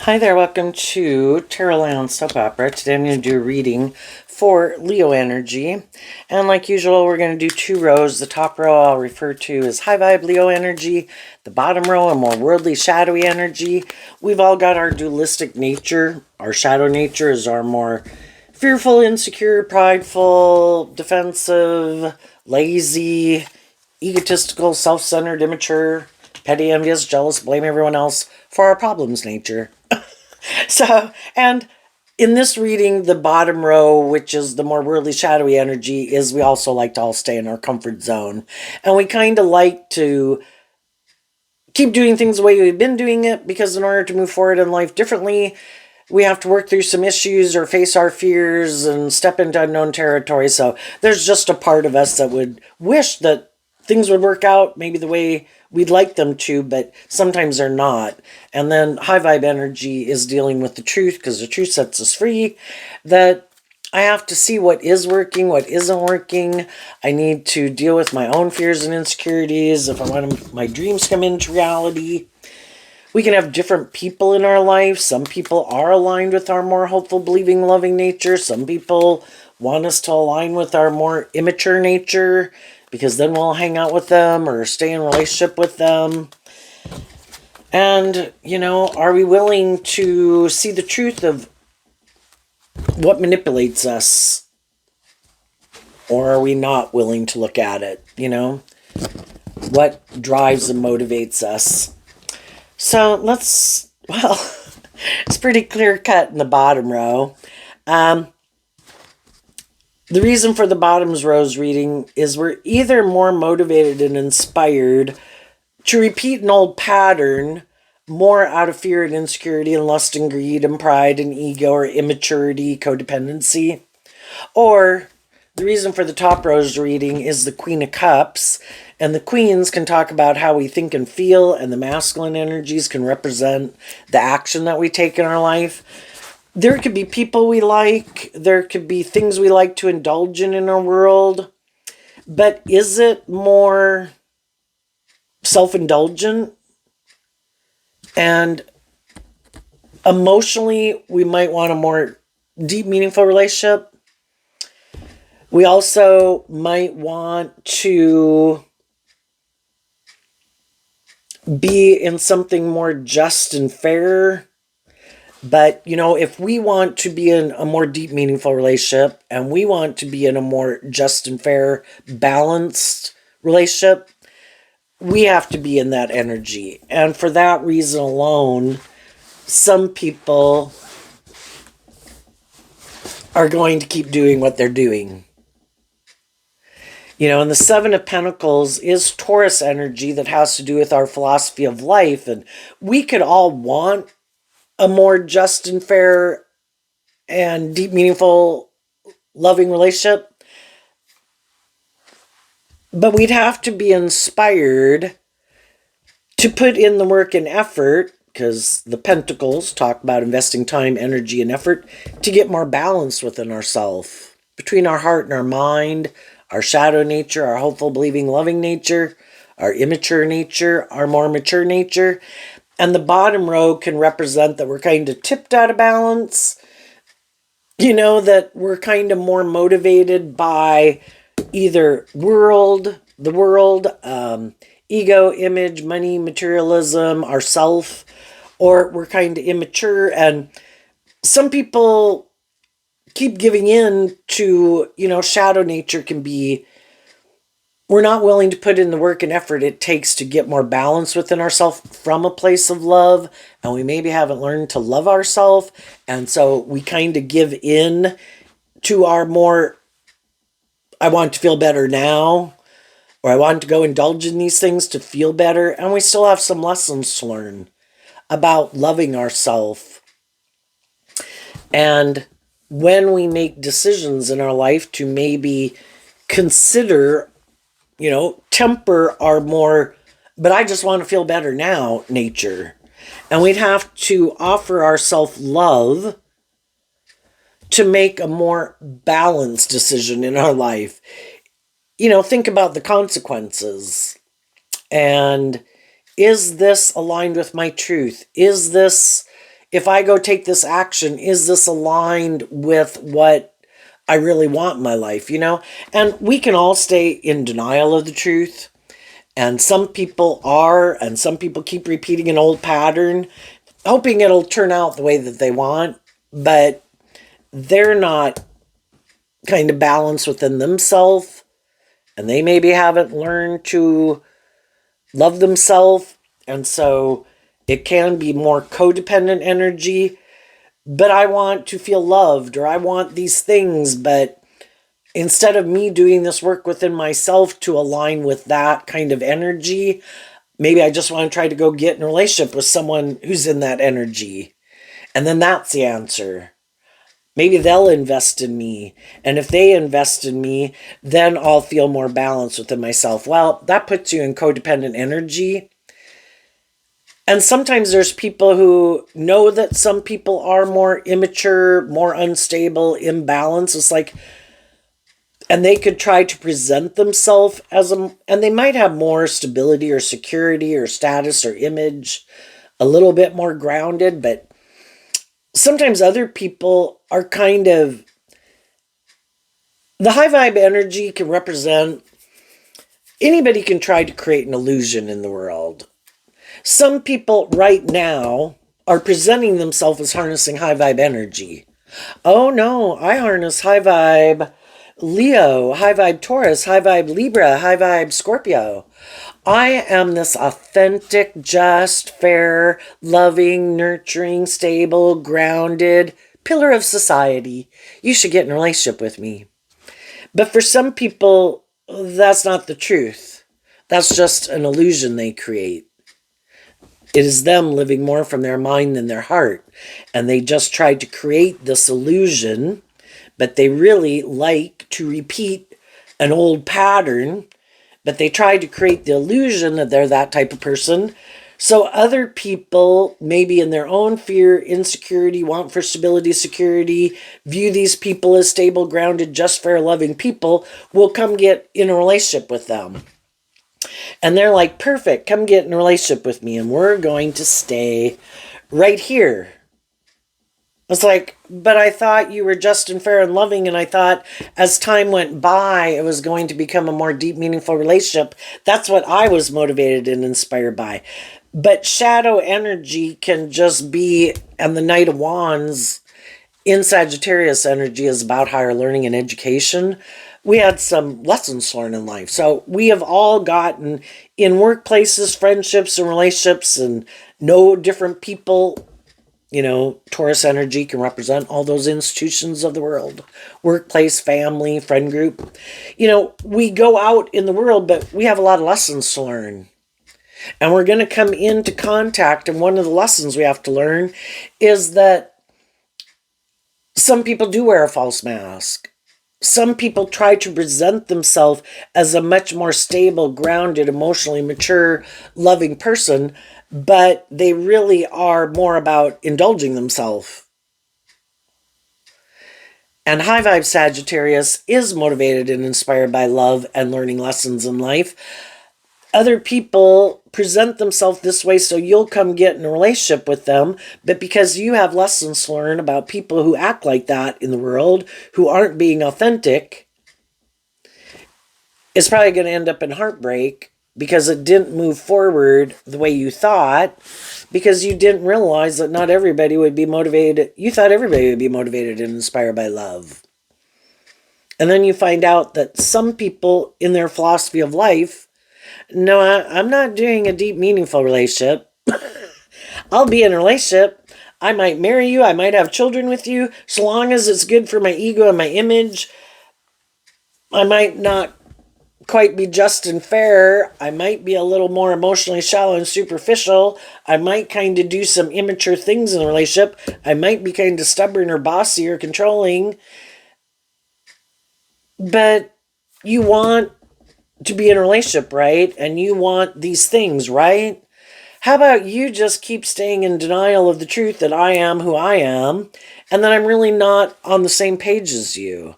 Hi there, welcome to Tarot Land Soap Opera. Today I'm going to do a reading for Leo energy. And like usual, we're going to do two rows. The top row I'll refer to as high vibe Leo energy. The bottom row, a more worldly, shadowy energy. We've all got our dualistic nature. Our shadow nature is our more fearful, insecure, prideful, defensive, lazy, egotistical, self-centered, immature, petty, envious, jealous, blame everyone else for our problems nature. And in this reading, the bottom row, which is the more worldly, shadowy energy, is we also like to all stay in our comfort zone. And we kind of like to keep doing things the way we've been doing it, because in order to move forward in life differently, we have to work through some issues or face our fears and step into unknown territory. So there's just a part of us that would wish that things would work out maybe the way we'd like them to, but sometimes they're not. And then high vibe energy is dealing with the truth, because the truth sets us free, that I have to see what is working, what isn't working. I need to deal with my own fears and insecurities if I want my dreams to come into reality. We can have different people in our life. Some people are aligned with our more hopeful, believing, loving nature. Some people want us to align with our more immature nature, because then we'll hang out with them or stay in relationship with them. And, are we willing to see the truth of what manipulates us? Or are we not willing to look at it? What drives and motivates us? So it's pretty clear cut in the bottom row. The reason for the bottoms rows reading is we're either more motivated and inspired to repeat an old pattern more out of fear and insecurity and lust and greed and pride and ego or immaturity, codependency. Or the reason for the top rows reading is the Queen of Cups. And the queens can talk about how we think and feel, and the masculine energies can represent the action that we take in our life. There could be people we like. There could be things we like to indulge in our world. But is it more self-indulgent? And emotionally, we might want a more deep, meaningful relationship. We also might want to be in something more just and fair. But, if we want to be in a more deep, meaningful relationship, and we want to be in a more just and fair, balanced relationship, we have to be in that energy. And for that reason alone, some people are going to keep doing what they're doing. And the Seven of Pentacles is Taurus energy that has to do with our philosophy of life. And we could all want a more just and fair and deep, meaningful, loving relationship. But we'd have to be inspired to put in the work and effort, because the Pentacles talk about investing time, energy, and effort to get more balance within ourselves, between our heart and our mind, our shadow nature, our hopeful, believing, loving nature, our immature nature, our more mature nature. And the bottom row can represent that we're kind of tipped out of balance, that we're kind of more motivated by either the world, ego, image, money, materialism, ourself, or we're kind of immature. And some people keep giving in to, shadow nature can be, we're not willing to put in the work and effort it takes to get more balance within ourselves from a place of love. And we maybe haven't learned to love ourselves. And so we kind of give in to our more, I want to feel better now, or I want to go indulge in these things to feel better. And we still have some lessons to learn about loving ourselves. And when we make decisions in our life to maybe consider, temper our more, but I just want to feel better now nature. And we'd have to offer ourselves love to make a more balanced decision in our life. Think about the consequences. And is this aligned with my truth? Is this if I go take this action, is this aligned with what I really want in my life, you know? And we can all stay in denial of the truth. And some people are, and some people keep repeating an old pattern, hoping it'll turn out the way that they want, but they're not kind of balanced within themselves, and they maybe haven't learned to love themselves, and so it can be more codependent energy. But I want to feel loved, or I want these things, but instead of me doing this work within myself to align with that kind of energy, maybe I just want to try to go get in a relationship with someone who's in that energy. And then that's the answer. Maybe they'll invest in me. And if they invest in me, then I'll feel more balanced within myself. Well, that puts you in codependent energy. And sometimes there's people who know that some people are more immature, more unstable, imbalanced. It's like, and they could try to present themselves as and they might have more stability or security or status or image, a little bit more grounded, but sometimes other people are kind of, the high vibe energy can represent, anybody can try to create an illusion in the world. Some people right now are presenting themselves as harnessing high vibe energy. Oh no, I harness high vibe Leo, high vibe Taurus, high vibe Libra, high vibe Scorpio. I am this authentic, just, fair, loving, nurturing, stable, grounded pillar of society. You should get in a relationship with me. But for some people, that's not the truth. That's just an illusion they create. It is them living more from their mind than their heart. And they just tried to create this illusion, but they really like to repeat an old pattern, but they try to create the illusion that they're that type of person. So other people, maybe in their own fear, insecurity, want for stability, security, view these people as stable, grounded, just, fair, loving people, will come get in a relationship with them. And they're like, perfect, come get in a relationship with me, and we're going to stay right here. It's like, but I thought you were just and fair and loving, and I thought as time went by, it was going to become a more deep, meaningful relationship. That's what I was motivated and inspired by. But shadow energy can just be, and the Knight of Wands in Sagittarius energy is about higher learning and education. We had some lessons to learn in life. So we have all gotten in workplaces, friendships, and relationships, and know different people. You know, Taurus energy can represent all those institutions of the world. Workplace, family, friend group. You know, we go out in the world, but we have a lot of lessons to learn. And we're going to come into contact, and one of the lessons we have to learn is that some people do wear a false mask. Some people try to present themselves as a much more stable, grounded, emotionally mature, loving person, but they really are more about indulging themselves. And high vibe Sagittarius is motivated and inspired by love and learning lessons in life. Other people present themselves this way, so you'll come get in a relationship with them, but because you have lessons to learn about people who act like that in the world, who aren't being authentic, it's probably going to end up in heartbreak because it didn't move forward the way you thought, because you didn't realize that not everybody would be motivated. You thought everybody would be motivated and inspired by love. And then you find out that some people in their philosophy of life, no, I'm not doing a deep, meaningful relationship. I'll be in a relationship. I might marry you. I might have children with you. So long as it's good for my ego and my image. I might not quite be just and fair. I might be a little more emotionally shallow and superficial. I might kind of do some immature things in a relationship. I might be kind of stubborn or bossy or controlling. But you want to be in a relationship, right? And you want these things, right? How about you just keep staying in denial of the truth that I am who I am, and that I'm really not on the same page as you?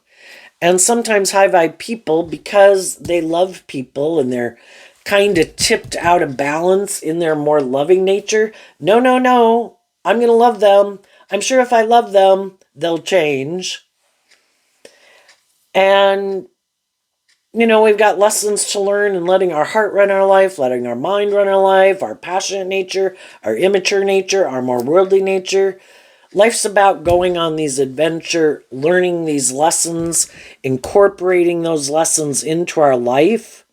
And sometimes high vibe people, because they love people and they're kind of tipped out of balance in their more loving nature, no, I'm going to love them. I'm sure if I love them, they'll change. And, we've got lessons to learn in letting our heart run our life, letting our mind run our life, our passionate nature, our immature nature, our more worldly nature. Life's about going on these adventures, learning these lessons, incorporating those lessons into our life.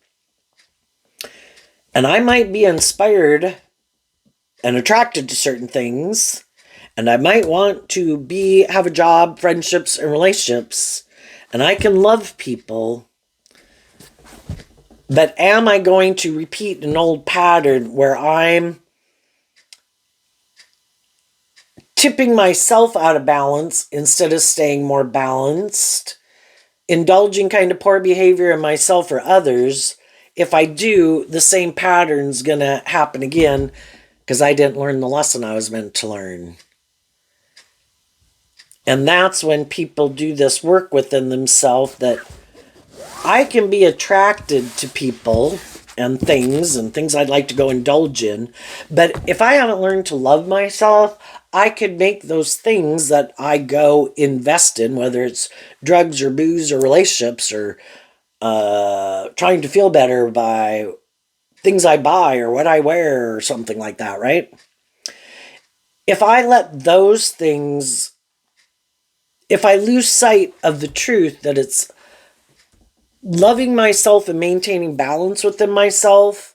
And I might be inspired and attracted to certain things, and I might want to have a job, friendships, and relationships, and I can love people. But am I going to repeat an old pattern where I'm tipping myself out of balance instead of staying more balanced, indulging kind of poor behavior in myself or others? If I do, the same pattern's going to happen again because I didn't learn the lesson I was meant to learn. And that's when people do this work within themselves, that I can be attracted to people and things I'd like to go indulge in. But if I haven't learned to love myself, I could make those things that I go invest in, whether it's drugs or booze or relationships or trying to feel better by things I buy or what I wear or something like that, right? If I let those things, if I lose sight of the truth that it's loving myself and maintaining balance within myself,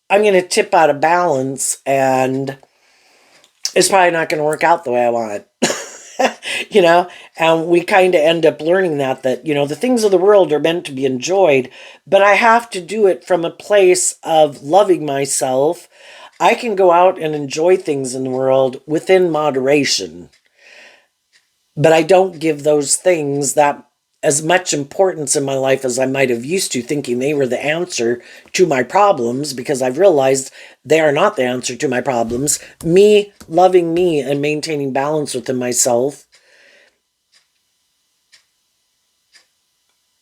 I'm going to tip out of balance and it's probably not going to work out the way I want. And we kind of end up learning that the things of the world are meant to be enjoyed, but I have to do it from a place of loving myself. I can go out and enjoy things in the world within moderation, but I don't give those things that as much importance in my life as I might have used to, thinking they were the answer to my problems, because I've realized they are not the answer to my problems. Me loving me and maintaining balance within myself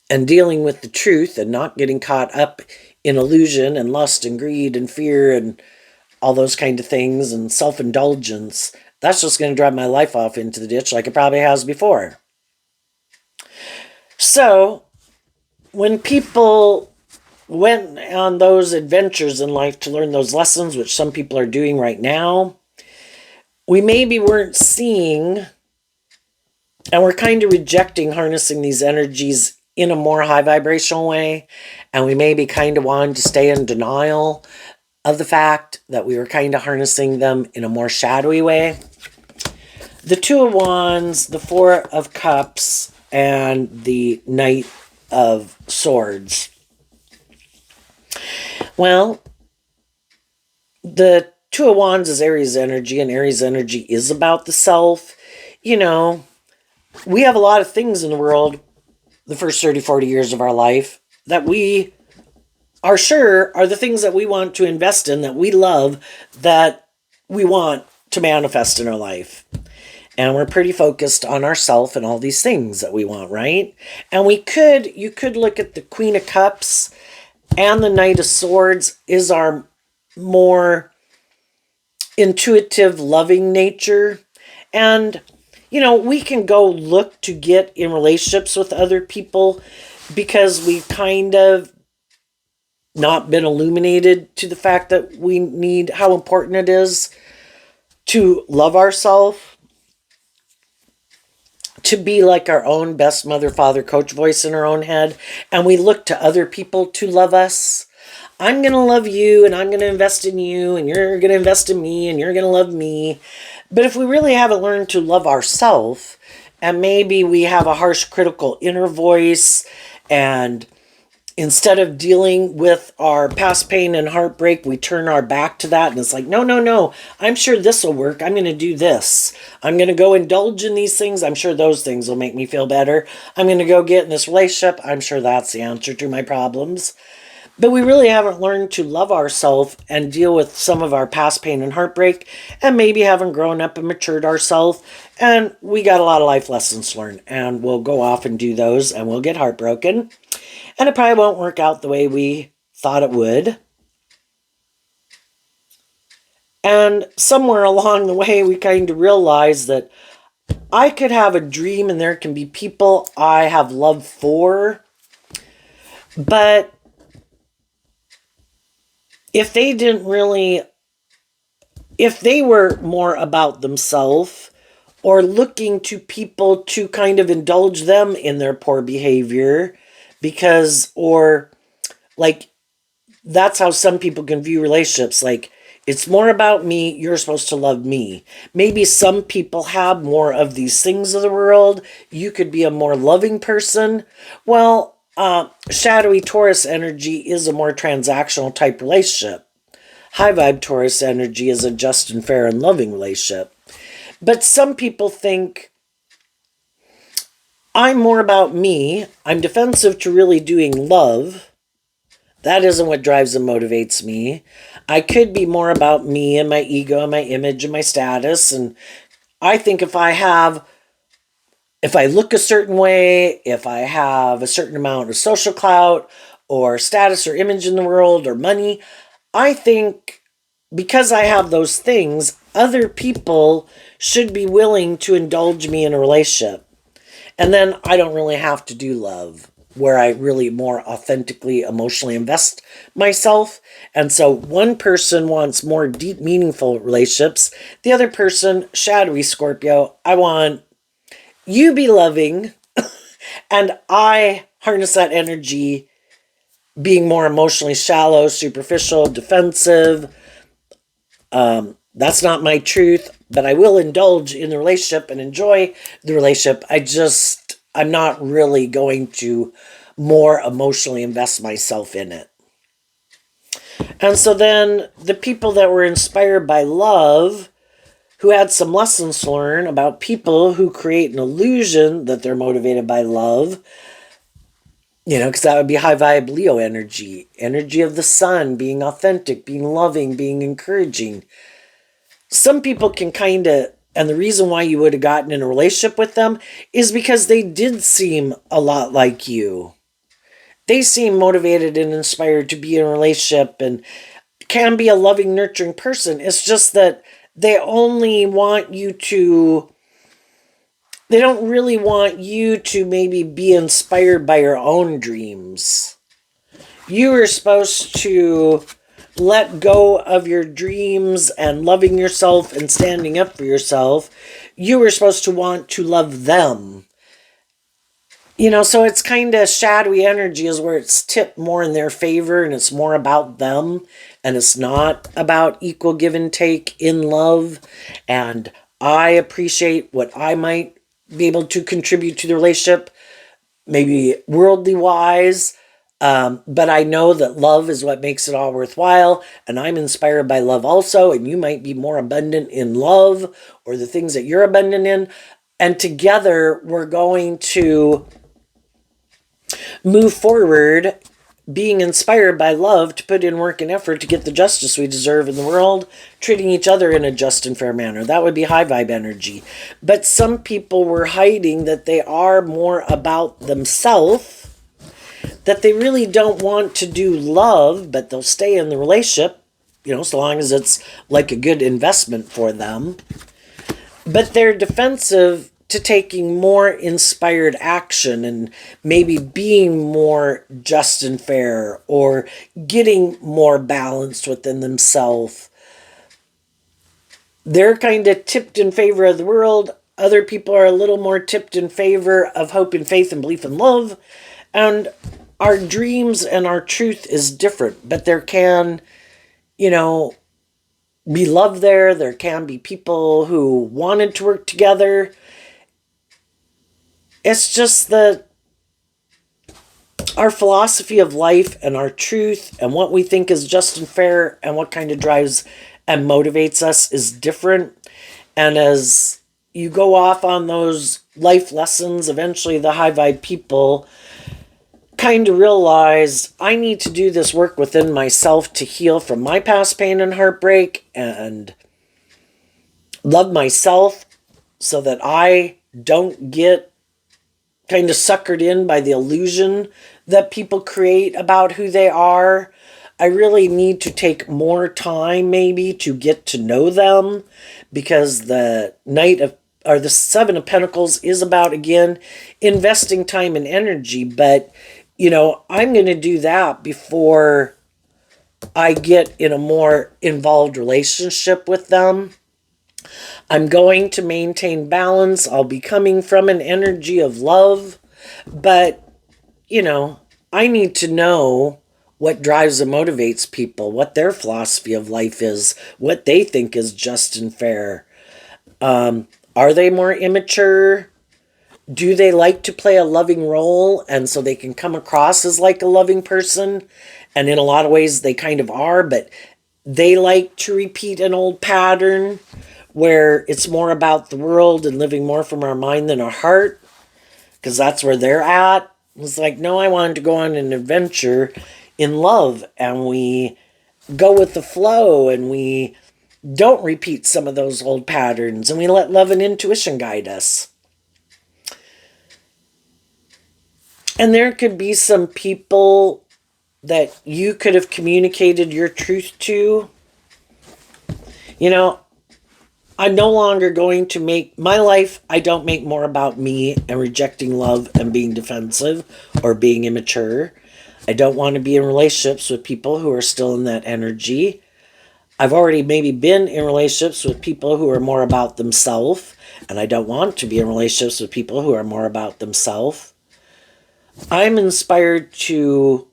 and dealing with the truth and not getting caught up in illusion and lust and greed and fear and all those kind of things and self-indulgence, that's just going to drive my life off into the ditch like it probably has before. So when people went on those adventures in life to learn those lessons, which some people are doing right now, we maybe weren't seeing, and we're kind of rejecting harnessing these energies in a more high vibrational way, and we maybe kind of wanted to stay in denial of the fact that we were kind of harnessing them in a more shadowy way. The Two of Wands, the Four of Cups, and the Knight of Swords. Well, the Two of Wands is Aries energy, and Aries energy is about the self. We have a lot of things in the world the first 30, 40 years of our life that we are sure are the things that we want to invest in, that we love, that we want to manifest in our life. And we're pretty focused on ourself and all these things that we want, right? And you could look at the Queen of Cups and the Knight of Swords is our more intuitive, loving nature. And, we can go look to get in relationships with other people because we've kind of not been illuminated to the fact that we need, how important it is to love ourselves, to be like our own best mother, father, coach voice in our own head. And we look to other people to love us. I'm going to love you and I'm going to invest in you and you're going to invest in me and you're going to love me. But if we really haven't learned to love ourselves, and maybe we have a harsh, critical inner voice, and instead of dealing with our past pain and heartbreak, we turn our back to that. And it's like, no, I'm sure this will work. I'm going to do this. I'm going to go indulge in these things. I'm sure those things will make me feel better. I'm going to go get in this relationship. I'm sure that's the answer to my problems. But we really haven't learned to love ourselves and deal with some of our past pain and heartbreak, and maybe haven't grown up and matured ourselves. And we got a lot of life lessons to learn, and we'll go off and do those, and we'll get heartbroken. And it probably won't work out the way we thought it would. And somewhere along the way, we kind of realized that I could have a dream and there can be people I have love for, but if they didn't really, if they were more about themselves or looking to people to kind of indulge them in their poor behavior, because, or like, that's how some people can view relationships. Like, it's more about me, you're supposed to love me. Maybe some people have more of these things of the world. You could be a more loving person. Well, shadowy Taurus energy is a more transactional type relationship. High vibe Taurus energy is a just and fair and loving relationship. But some people think I'm more about me. I'm defensive to really doing love. That isn't what drives and motivates me. I could be more about me and my ego and my image and my status. And I think if I look a certain way, if I have a certain amount of social clout or status or image in the world or money, I think because I have those things, other people should be willing to indulge me in a relationship. And then I don't really have to do love, where I really more authentically, emotionally invest myself. And so one person wants more deep, meaningful relationships. The other person, shadowy Scorpio, I want you be loving, and I harness that energy being more emotionally shallow, superficial, defensive. That's not my truth, but I will indulge in the relationship and enjoy the relationship. I'm not really going to more emotionally invest myself in it. And so then the people that were inspired by love, who had some lessons to learn about people who create an illusion that they're motivated by love, because that would be high vibe Leo energy, energy of the sun, being authentic, being loving, being encouraging. Some people can kind of, and the reason why you would have gotten in a relationship with them is because they did seem a lot like you. They seem motivated and inspired to be in a relationship and can be a loving, nurturing person. It's just that they only want you to, they don't really want you to maybe be inspired by your own dreams. You are supposed to let go of your dreams and loving yourself and standing up for yourself. You were supposed to want to love them. So it's kind of shadowy energy is where it's tipped more in their favor and it's more about them and it's not about equal give and take in love. And I appreciate what I might be able to contribute to the relationship, maybe worldly wise. But I know that love is what makes it all worthwhile. And I'm inspired by love also. And you might be more abundant in love or the things that you're abundant in. And together we're going to move forward being inspired by love to put in work and effort to get the justice we deserve in the world, treating each other in a just and fair manner. That would be high vibe energy. But some people were hiding that they are more about themselves, that they really don't want to do love, but they'll stay in the relationship, so long as it's like a good investment for them. But they're defensive to taking more inspired action and maybe being more just and fair or getting more balanced within themselves. They're kind of tipped in favor of the world. Other people are a little more tipped in favor of hope and faith and belief and love. And our dreams and our truth is different, but there can, be love there. There can be people who wanted to work together. It's just that our philosophy of life and our truth and what we think is just and fair and what kind of drives and motivates us is different. And as you go off on those life lessons, eventually the high vibe people kind of realize I need to do this work within myself to heal from my past pain and heartbreak and love myself so that I don't get kind of suckered in by the illusion that people create about who they are. I really need to take more time maybe to get to know them, because the Seven of Pentacles is about, again, investing time and energy. But, I'm going to do that before I get in a more involved relationship with them. I'm going to maintain balance. I'll be coming from an energy of love. But, I need to know what drives and motivates people, what their philosophy of life is, what they think is just and fair. Are they more immature? Do they like to play a loving role, and so they can come across as like a loving person? And in a lot of ways they kind of are, but they like to repeat an old pattern where it's more about the world and living more from our mind than our heart, because that's where they're at. It's like, no, I wanted to go on an adventure in love, and we go with the flow, and we don't repeat some of those old patterns, and we let love and intuition guide us. And there could be some people that you could have communicated your truth to. I'm no longer going to make my life, I don't make more about me and rejecting love and being defensive or being immature. I don't want to be in relationships with people who are still in that energy. I've already maybe been in relationships with people who are more about themselves, and I don't want to be in relationships with people who are more about themselves. I'm inspired to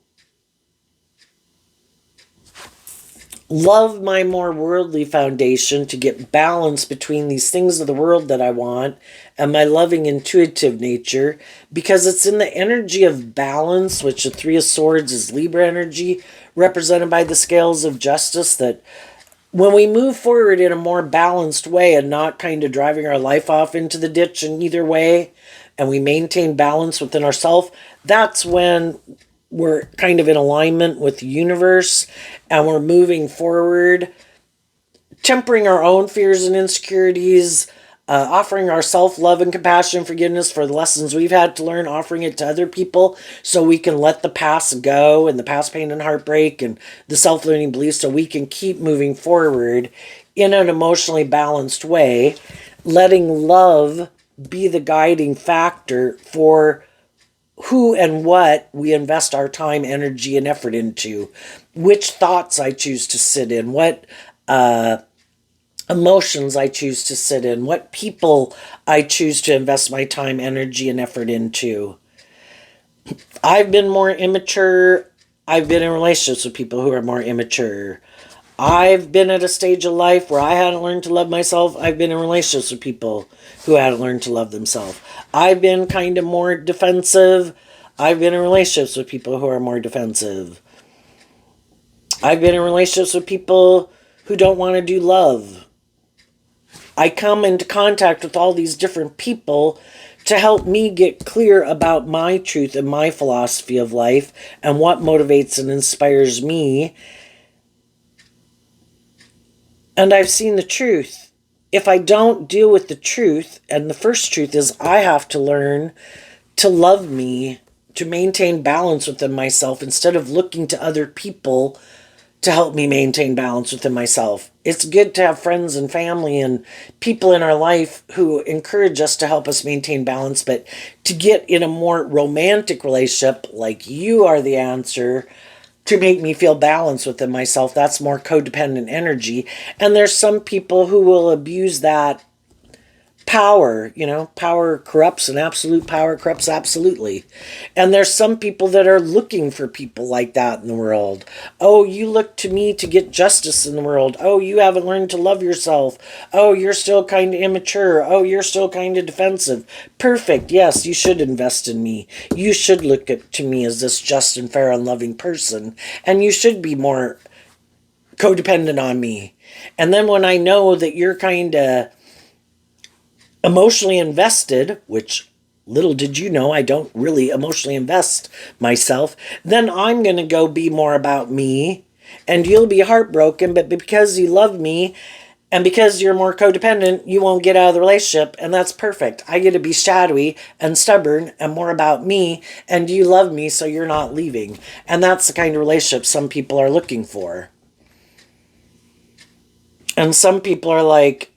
love my more worldly foundation, to get balance between these things of the world that I want and my loving intuitive nature, because it's in the energy of balance, which the Three of Swords is Libra energy, represented by the scales of justice, that when we move forward in a more balanced way and not kind of driving our life off into the ditch in either way, and we maintain balance within ourselves, that's when we're kind of in alignment with the universe, and we're moving forward, tempering our own fears and insecurities, offering our self-love and compassion and forgiveness for the lessons we've had to learn, offering it to other people so we can let the past go, and the past pain and heartbreak and the self-limiting beliefs, so we can keep moving forward in an emotionally balanced way, letting love be the guiding factor for who and what we invest our time, energy, and effort into, which thoughts I choose to sit in, what emotions I choose to sit in, what people I choose to invest my time, energy, and effort into. I've been more immature. I've been in relationships with people who are more immature. I've been at a stage of life where I hadn't learned to love myself. I've been in relationships with people who hadn't learned to love themselves. I've been kind of more defensive. I've been in relationships with people who are more defensive. I've been in relationships with people who don't want to do love. I come into contact with all these different people to help me get clear about my truth and my philosophy of life and what motivates and inspires me. And I've seen the truth. If I don't deal with the truth, and the first truth is I have to learn to love me, to maintain balance within myself instead of looking to other people to help me maintain balance within myself. It's good to have friends and family and people in our life who encourage us to help us maintain balance, but to get in a more romantic relationship, like you are the answer, to make me feel balanced within myself, that's more codependent energy. And there's some people who will abuse that power. Power corrupts, and absolute power corrupts absolutely. And there's some people that are looking for people like that in the world. Oh, you look to me to get justice in the world. Oh, you haven't learned to love yourself. Oh, you're still kind of immature. Oh, you're still kind of defensive. Perfect. Yes, you should invest in me. You should look to me as this just and fair and loving person. And you should be more codependent on me. And then when I know that you're kind of emotionally invested, which little did you know, I don't really emotionally invest myself, then I'm going to go be more about me, and you'll be heartbroken, but because you love me And because you're more codependent, you won't get out of the relationship, and that's perfect. I get to be shadowy and stubborn and more about me, and you love me, so you're not leaving. And that's the kind of relationship some people are looking for. And some people are like,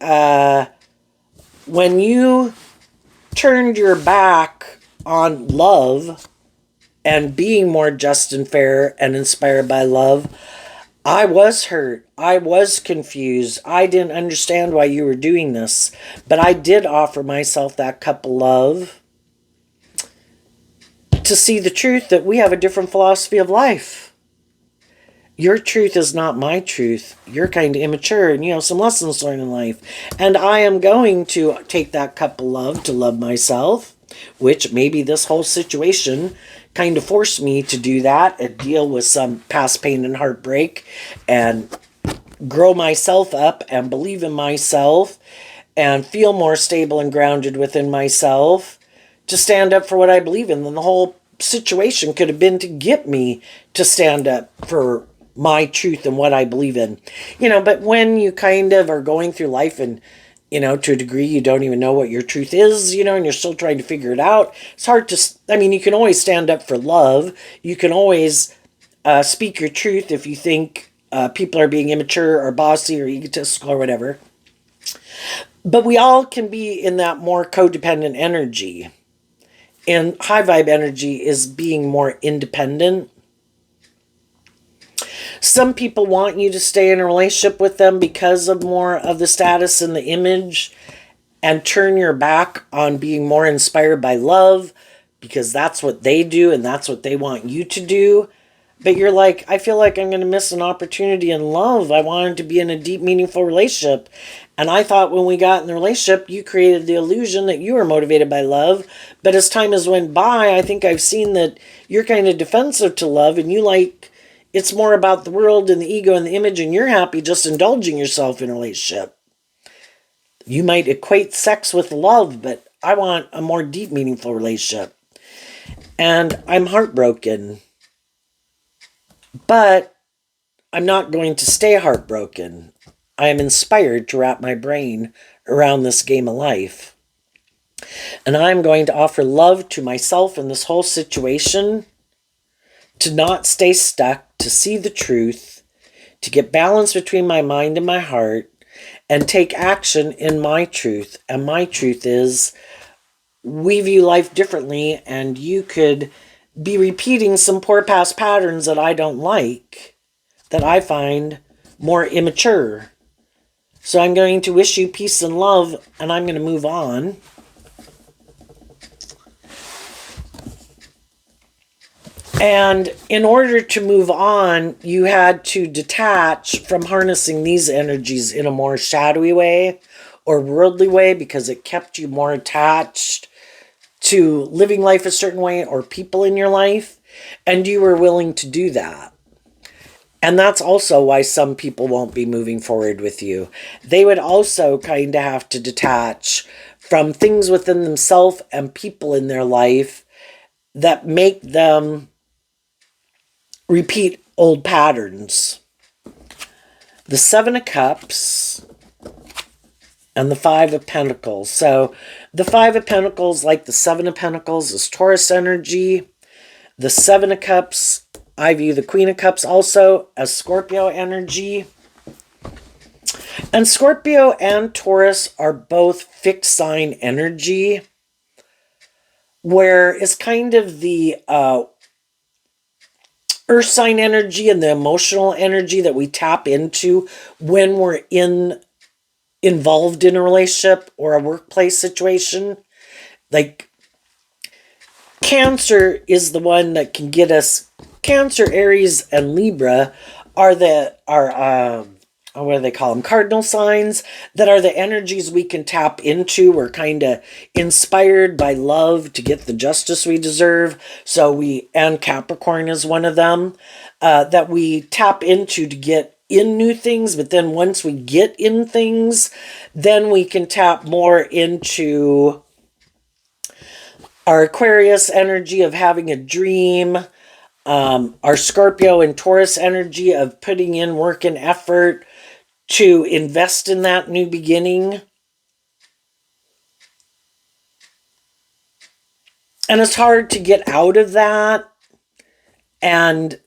when you turned your back on love and being more just and fair and inspired by love, I was hurt. I was confused. I didn't understand why you were doing this. But I did offer myself that cup of love to see the truth that we have a different philosophy of life. Your truth is not my truth. You're kind of immature and you have some lessons to learn in life. And I am going to take that cup of love to love myself, which maybe this whole situation kind of forced me to do that and deal with some past pain and heartbreak and grow myself up and believe in myself and feel more stable and grounded within myself to stand up for what I believe in. And the whole situation could have been to get me to stand up for my truth and what I believe in. But when you kind of are going through life and to a degree, you don't even know what your truth is, and you're still trying to figure it out. It's hard to, you can always stand up for love. You can always speak your truth if you think people are being immature or bossy or egotistical or whatever. But we all can be in that more codependent energy. And high vibe energy is being more independent. Some people want you to stay in a relationship with them because of more of the status and the image, and turn your back on being more inspired by love because that's what they do and that's what they want you to do. But you're like, I feel like I'm going to miss an opportunity in love. I wanted to be in a deep, meaningful relationship. And I thought when we got in the relationship, you created the illusion that you were motivated by love. But as time has went by, I think I've seen that you're kind of defensive to love and you like, it's more about the world and the ego and the image, and you're happy just indulging yourself in a relationship. You might equate sex with love, but I want a more deep, meaningful relationship. And I'm heartbroken. But I'm not going to stay heartbroken. I am inspired to wrap my brain around this game of life. And I'm going to offer love to myself in this whole situation, to not stay stuck, to see the truth, to get balance between my mind and my heart, and take action in my truth. And my truth is, we view life differently, and you could be repeating some poor past patterns that I don't like, that I find more immature. So I'm going to wish you peace and love, and I'm going to move on. And in order to move on, you had to detach from harnessing these energies in a more shadowy way or worldly way, because it kept you more attached to living life a certain way or people in your life. And you were willing to do that. And that's also why some people won't be moving forward with you. They would also kind of have to detach from things within themselves and people in their life that make them repeat old patterns. The Seven of Cups and the Five of Pentacles. So the Five of Pentacles, like the Seven of Pentacles, is Taurus energy. The Seven of Cups, I view the Queen of Cups also as Scorpio energy. And Scorpio and Taurus are both fixed sign energy, where it's kind of the earth sign energy and the emotional energy that we tap into when we're involved in a relationship or a workplace situation. Like Cancer is the one that can get us. Cancer, Aries, and Libra are what do they call them? Cardinal signs that are the energies we can tap into. We're kind of inspired by love to get the justice we deserve. And Capricorn is one of them that we tap into to get in new things. But then once we get in things, then we can tap more into our Aquarius energy of having a dream. Our Scorpio and Taurus energy of putting in work and effort to invest in that new beginning. And it's hard to get out of that. And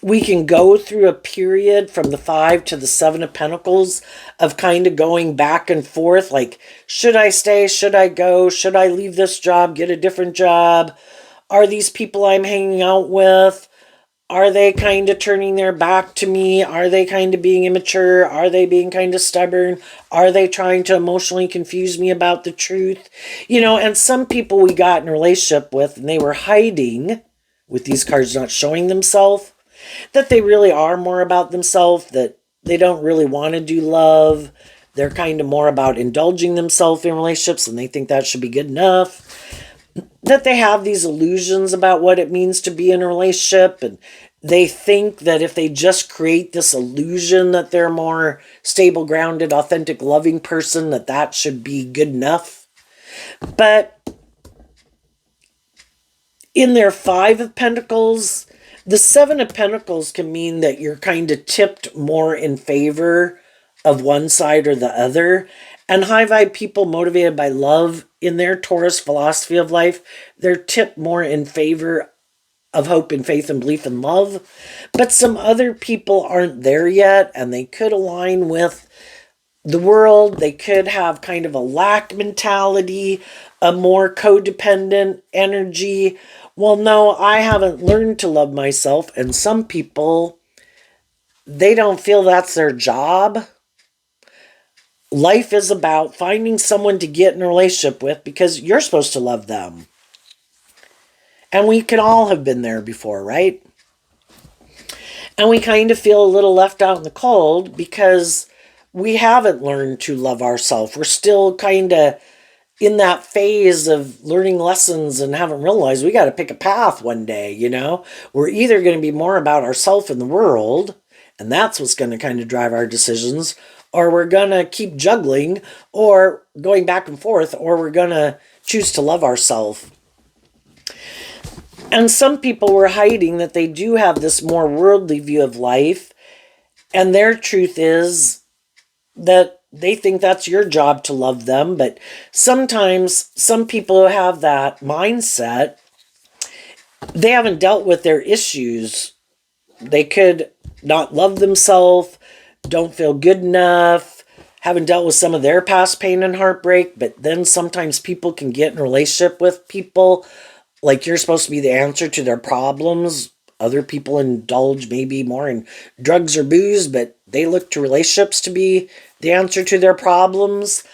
we can go through a period from the 5 to the 7 of Pentacles of kind of going back and forth. Like, should I stay? Should I go? Should I leave this job? Get a different job? Are these people I'm hanging out with, are they kind of turning their back to me? Are they kind of being immature? Are they being kind of stubborn? Are they trying to emotionally confuse me about the truth? And some people we got in a relationship with, and they were hiding, with these cards not showing themselves, that they really are more about themselves, that they don't really want to do love. They're kind of more about indulging themselves in relationships, and they think that should be good enough. That they have these illusions about what it means to be in a relationship, and they think that if they just create this illusion that they're a more stable, grounded, authentic, loving person, that should be good enough. But in their 5 of Pentacles, the 7 of Pentacles can mean that you're kind of tipped more in favor of one side or the other. And high vibe people motivated by love, in their Taurus philosophy of life, they're tipped more in favor of hope and faith and belief and love. But some other people aren't there yet, and they could align with the world. They could have kind of a lack mentality, a more codependent energy. Well, no, I haven't learned to love myself. And some people, they don't feel that's their job. Life is about finding someone to get in a relationship with because you're supposed to love them. And we can all have been there before, right? And we kind of feel a little left out in the cold because we haven't learned to love ourselves. We're still kind of in that phase of learning lessons and haven't realized we got to pick a path one day, We're either going to be more about ourselves and the world, and that's what's going to kind of drive our decisions, or we're going to keep juggling or going back and forth, or we're going to choose to love ourselves. And some people were hiding that they do have this more worldly view of life, and their truth is that they think that's your job to love them. But sometimes some people who have that mindset, they haven't dealt with their issues. They could not love themselves, don't feel good enough, haven't dealt with some of their past pain and heartbreak. But then sometimes people can get in a relationship with people like you're supposed to be the answer to their problems. Other people indulge maybe more in drugs or booze, but they look to relationships to be the answer to their problems.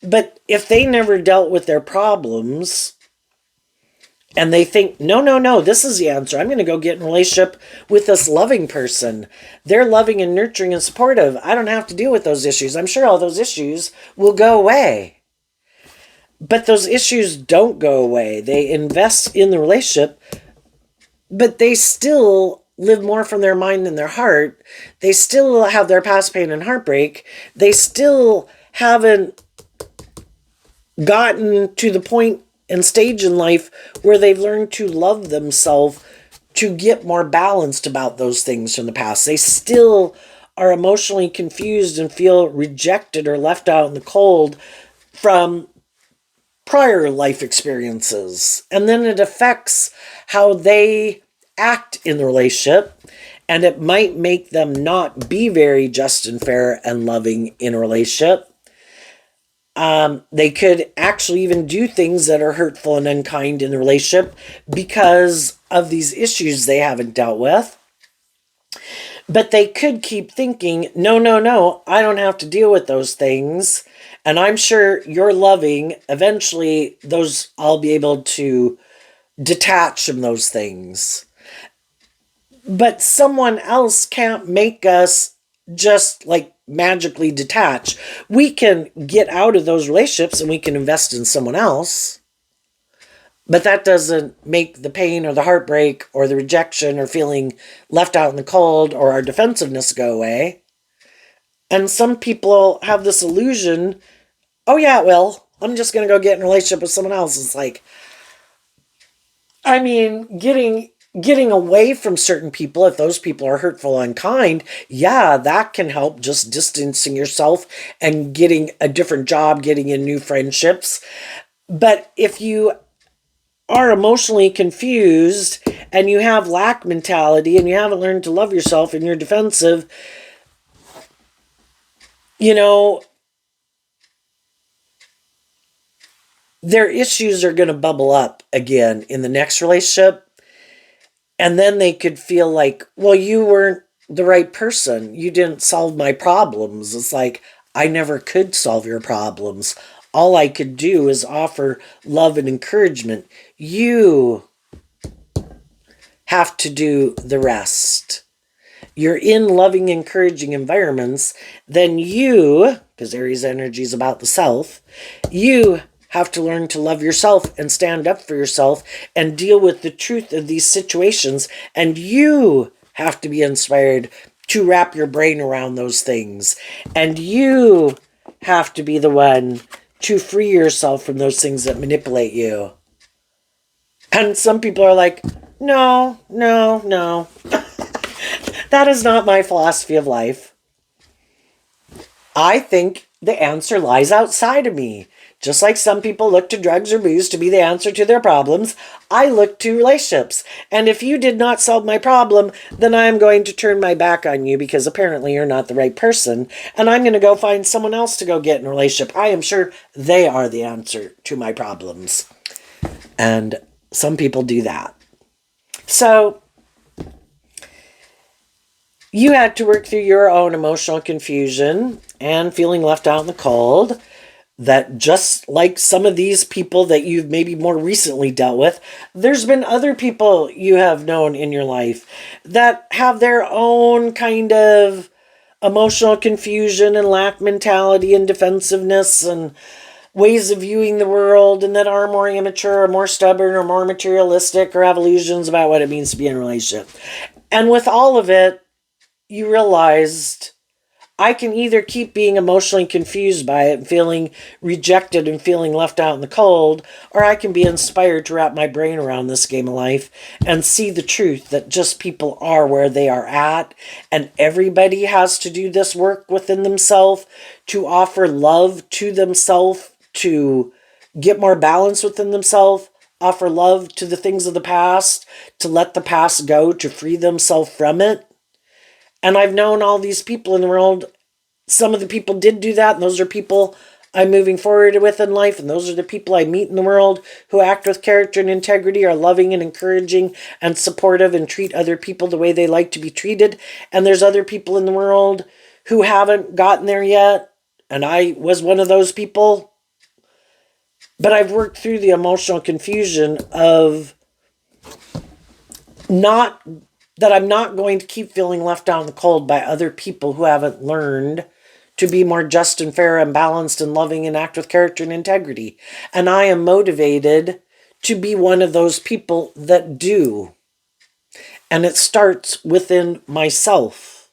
But if they never dealt with their problems and they think, no, this is the answer, I'm going to go get in a relationship with this loving person. They're loving and nurturing and supportive. I don't have to deal with those issues. I'm sure all those issues will go away. But those issues don't go away. They invest in the relationship, but they still live more from their mind than their heart. They still have their past pain and heartbreak. They still haven't gotten to the point and stage in life where they've learned to love themselves, to get more balanced about those things from the past. They still are emotionally confused and feel rejected or left out in the cold from prior life experiences. And then it affects how they act in the relationship, and it might make them not be very just and fair and loving in a relationship. They could actually even do things that are hurtful and unkind in the relationship because of these issues they haven't dealt with. But they could keep thinking, no, I don't have to deal with those things. And I'm sure you're loving. Eventually, I'll be able to detach from those things. But someone else can't make us just like magically detach. We can get out of those relationships and we can invest in someone else. But that doesn't make the pain or the heartbreak or the rejection or feeling left out in the cold or our defensiveness go away. And some people have this illusion, oh yeah, well, I'm just going to go get in a relationship with someone else. It's like, getting getting away from certain people, if those people are hurtful and unkind, yeah, that can help, just distancing yourself and getting a different job, getting in new friendships. But if you are emotionally confused and you have lack mentality and you haven't learned to love yourself and you're defensive, you know, their issues are going to bubble up again in the next relationship. And then they could feel like, well, you weren't the right person. You didn't solve my problems. It's like, I never could solve your problems. All I could do is offer love and encouragement. You have to do the rest. You're in loving, encouraging environments, then you, because Aries energy is about the self, you have to learn to love yourself and stand up for yourself and deal with the truth of these situations. And you have to be inspired to wrap your brain around those things. And you have to be the one to free yourself from those things that manipulate you. And some people are like, no, no, no. That is not my philosophy of life. I think the answer lies outside of me. Just like some people look to drugs or booze to be the answer to their problems, I look to relationships. And if you did not solve my problem, then I'm going to turn my back on you because apparently you're not the right person. And I'm going to go find someone else to go get in a relationship. I am sure they are the answer to my problems. And some people do that. So you had to work through your own emotional confusion and feeling left out in the cold. That just like some of these people that you've maybe more recently dealt with, there's been other people you have known in your life that have their own kind of emotional confusion and lack mentality and defensiveness and ways of viewing the world, and that are more immature or more stubborn or more materialistic or have illusions about what it means to be in a relationship. And with all of it, you realized, I can either keep being emotionally confused by it and feeling rejected and feeling left out in the cold, or I can be inspired to wrap my brain around this game of life and see the truth that just people are where they are at, and everybody has to do this work within themselves to offer love to themselves, to get more balance within themselves, offer love to the things of the past, to let the past go, to free themselves from it. And I've known all these people in the world. Some of the people did do that, and those are people I'm moving forward with in life, and those are the people I meet in the world who act with character and integrity, are loving and encouraging and supportive and treat other people the way they like to be treated. And there's other people in the world who haven't gotten there yet, and I was one of those people. But I've worked through the emotional confusion of that I'm not going to keep feeling left out in the cold by other people who haven't learned to be more just and fair and balanced and loving and act with character and integrity. And I am motivated to be one of those people that do. And it starts within myself.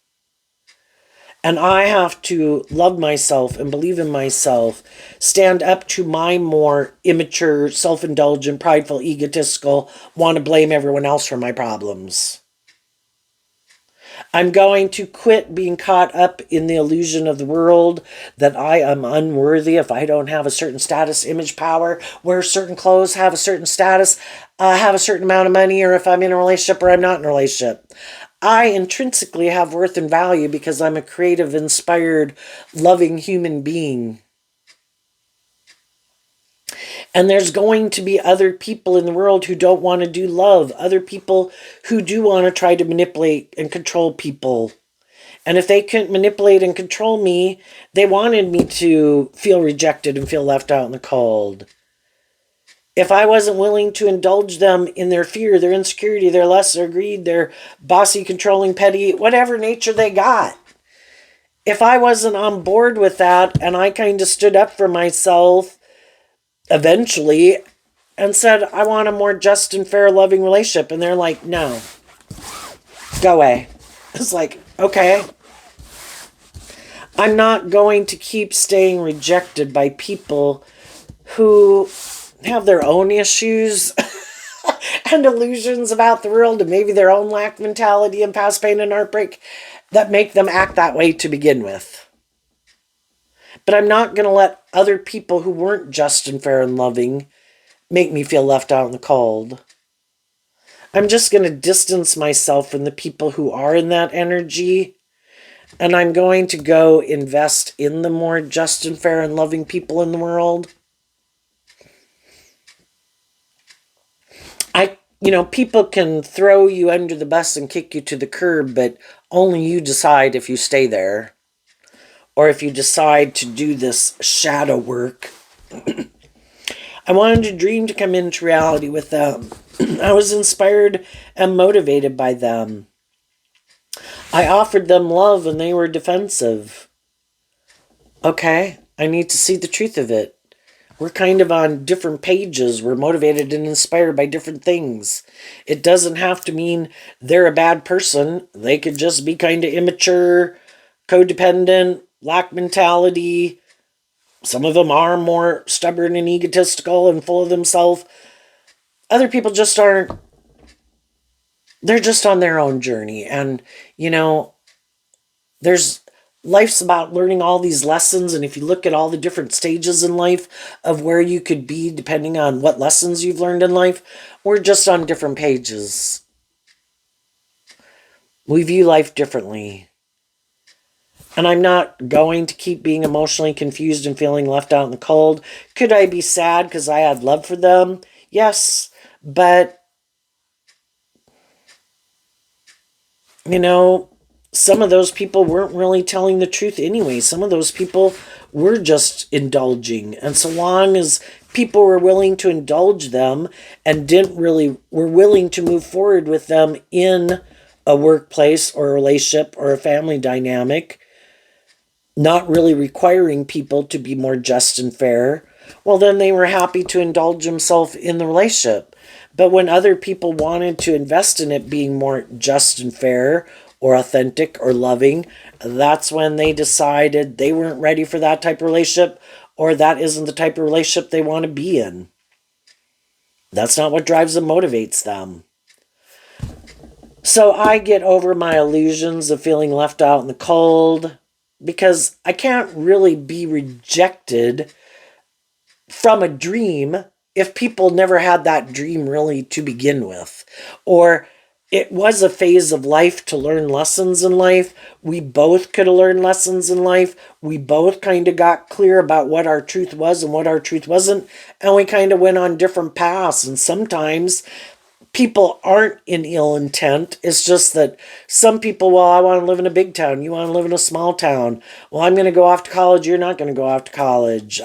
And I have to love myself and believe in myself, stand up to my more immature, self-indulgent, prideful, egotistical, want to blame everyone else for my problems. I'm going to quit being caught up in the illusion of the world that I am unworthy if I don't have a certain status, image, power, wear certain clothes, have a certain status, have a certain amount of money, or if I'm in a relationship or I'm not in a relationship. I intrinsically have worth and value because I'm a creative, inspired, loving human being. And there's going to be other people in the world who don't want to do love, other people who do want to try to manipulate and control people. And if they couldn't manipulate and control me, they wanted me to feel rejected and feel left out in the cold. If I wasn't willing to indulge them in their fear, their insecurity, their lust, their greed, their bossy, controlling, petty, whatever nature they got. If I wasn't on board with that and I kind of stood up for myself eventually and said, I want a more just and fair, loving relationship. And they're like, no, go away. It's like, okay. I'm not going to keep staying rejected by people who have their own issues and illusions about the world and maybe their own lack mentality and past pain and heartbreak that make them act that way to begin with. But I'm not going to let other people who weren't just and fair and loving make me feel left out in the cold. I'm just going to distance myself from the people who are in that energy, and I'm going to go invest in the more just and fair and loving people in the world. People can throw you under the bus and kick you to the curb, but only you decide if you stay there or if you decide to do this shadow work. I wanted a dream to come into reality with them. I was inspired and motivated by them. I offered them love and they were defensive. Okay, I need to see the truth of it. We're kind of on different pages. We're motivated and inspired by different things. It doesn't have to mean they're a bad person. They could just be kind of immature, codependent, lack mentality. Some of them are more stubborn and egotistical and full of themselves. Other people just aren't. They're just on their own journey. And, life's about learning all these lessons. And if you look at all the different stages in life of where you could be, depending on what lessons you've learned in life, we're just on different pages. We view life differently. And I'm not going to keep being emotionally confused and feeling left out in the cold. Could I be sad because I had love for them? Yes, but some of those people weren't really telling the truth anyway. Some of those people were just indulging. And so long as people were willing to indulge them and were willing to move forward with them in a workplace or a relationship or a family dynamic, not really requiring people to be more just and fair, well, then they were happy to indulge themselves in the relationship. But when other people wanted to invest in it being more just and fair or authentic or loving, that's when they decided they weren't ready for that type of relationship, or that isn't the type of relationship they want to be in. That's not what drives them, motivates them. So I get over my illusions of feeling left out in the cold, because I can't really be rejected from a dream if people never had that dream really to begin with. Or it was a phase of life to learn lessons in life. We both could have learned lessons in life. We both kind of got clear about what our truth was and what our truth wasn't. And we kind of went on different paths. And sometimes people aren't in ill intent. It's just that some people, well, I want to live in a big town. You want to live in a small town. Well, I'm going to go off to college. You're not going to go off to college.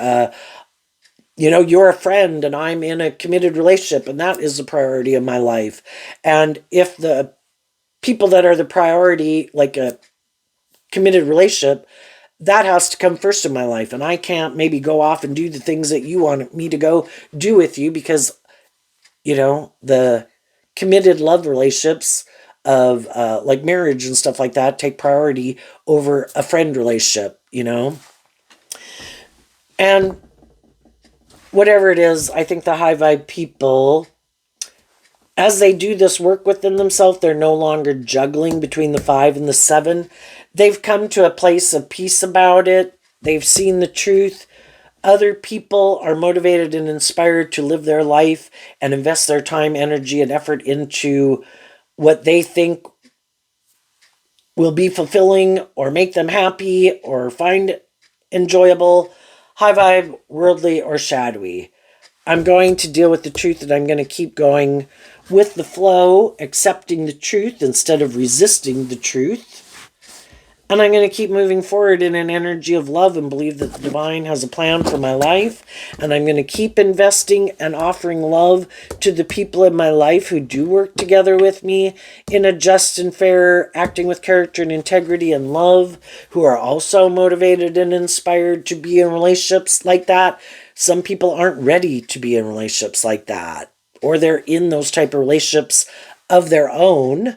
You're a friend and I'm in a committed relationship, and that is the priority of my life. And if the people that are the priority, like a committed relationship, that has to come first in my life. And I can't maybe go off and do the things that you want me to go do with you because, the committed love relationships of like marriage and stuff like that take priority over a friend relationship, And whatever it is, I think the high vibe people, as they do this work within themselves, they're no longer juggling between the 5 and the 7. They've come to a place of peace about it. They've seen the truth. Other people are motivated and inspired to live their life and invest their time, energy, and effort into what they think will be fulfilling or make them happy or find enjoyable, high vibe, worldly, or shadowy. I'm going to deal with the truth, and I'm going to keep going with the flow, accepting the truth instead of resisting the truth. And I'm going to keep moving forward in an energy of love and believe that the divine has a plan for my life. And I'm going to keep investing and offering love to the people in my life who do work together with me in a just and fair, acting with character and integrity and love, who are also motivated and inspired to be in relationships like that. Some people aren't ready to be in relationships like that, or they're in those type of relationships of their own.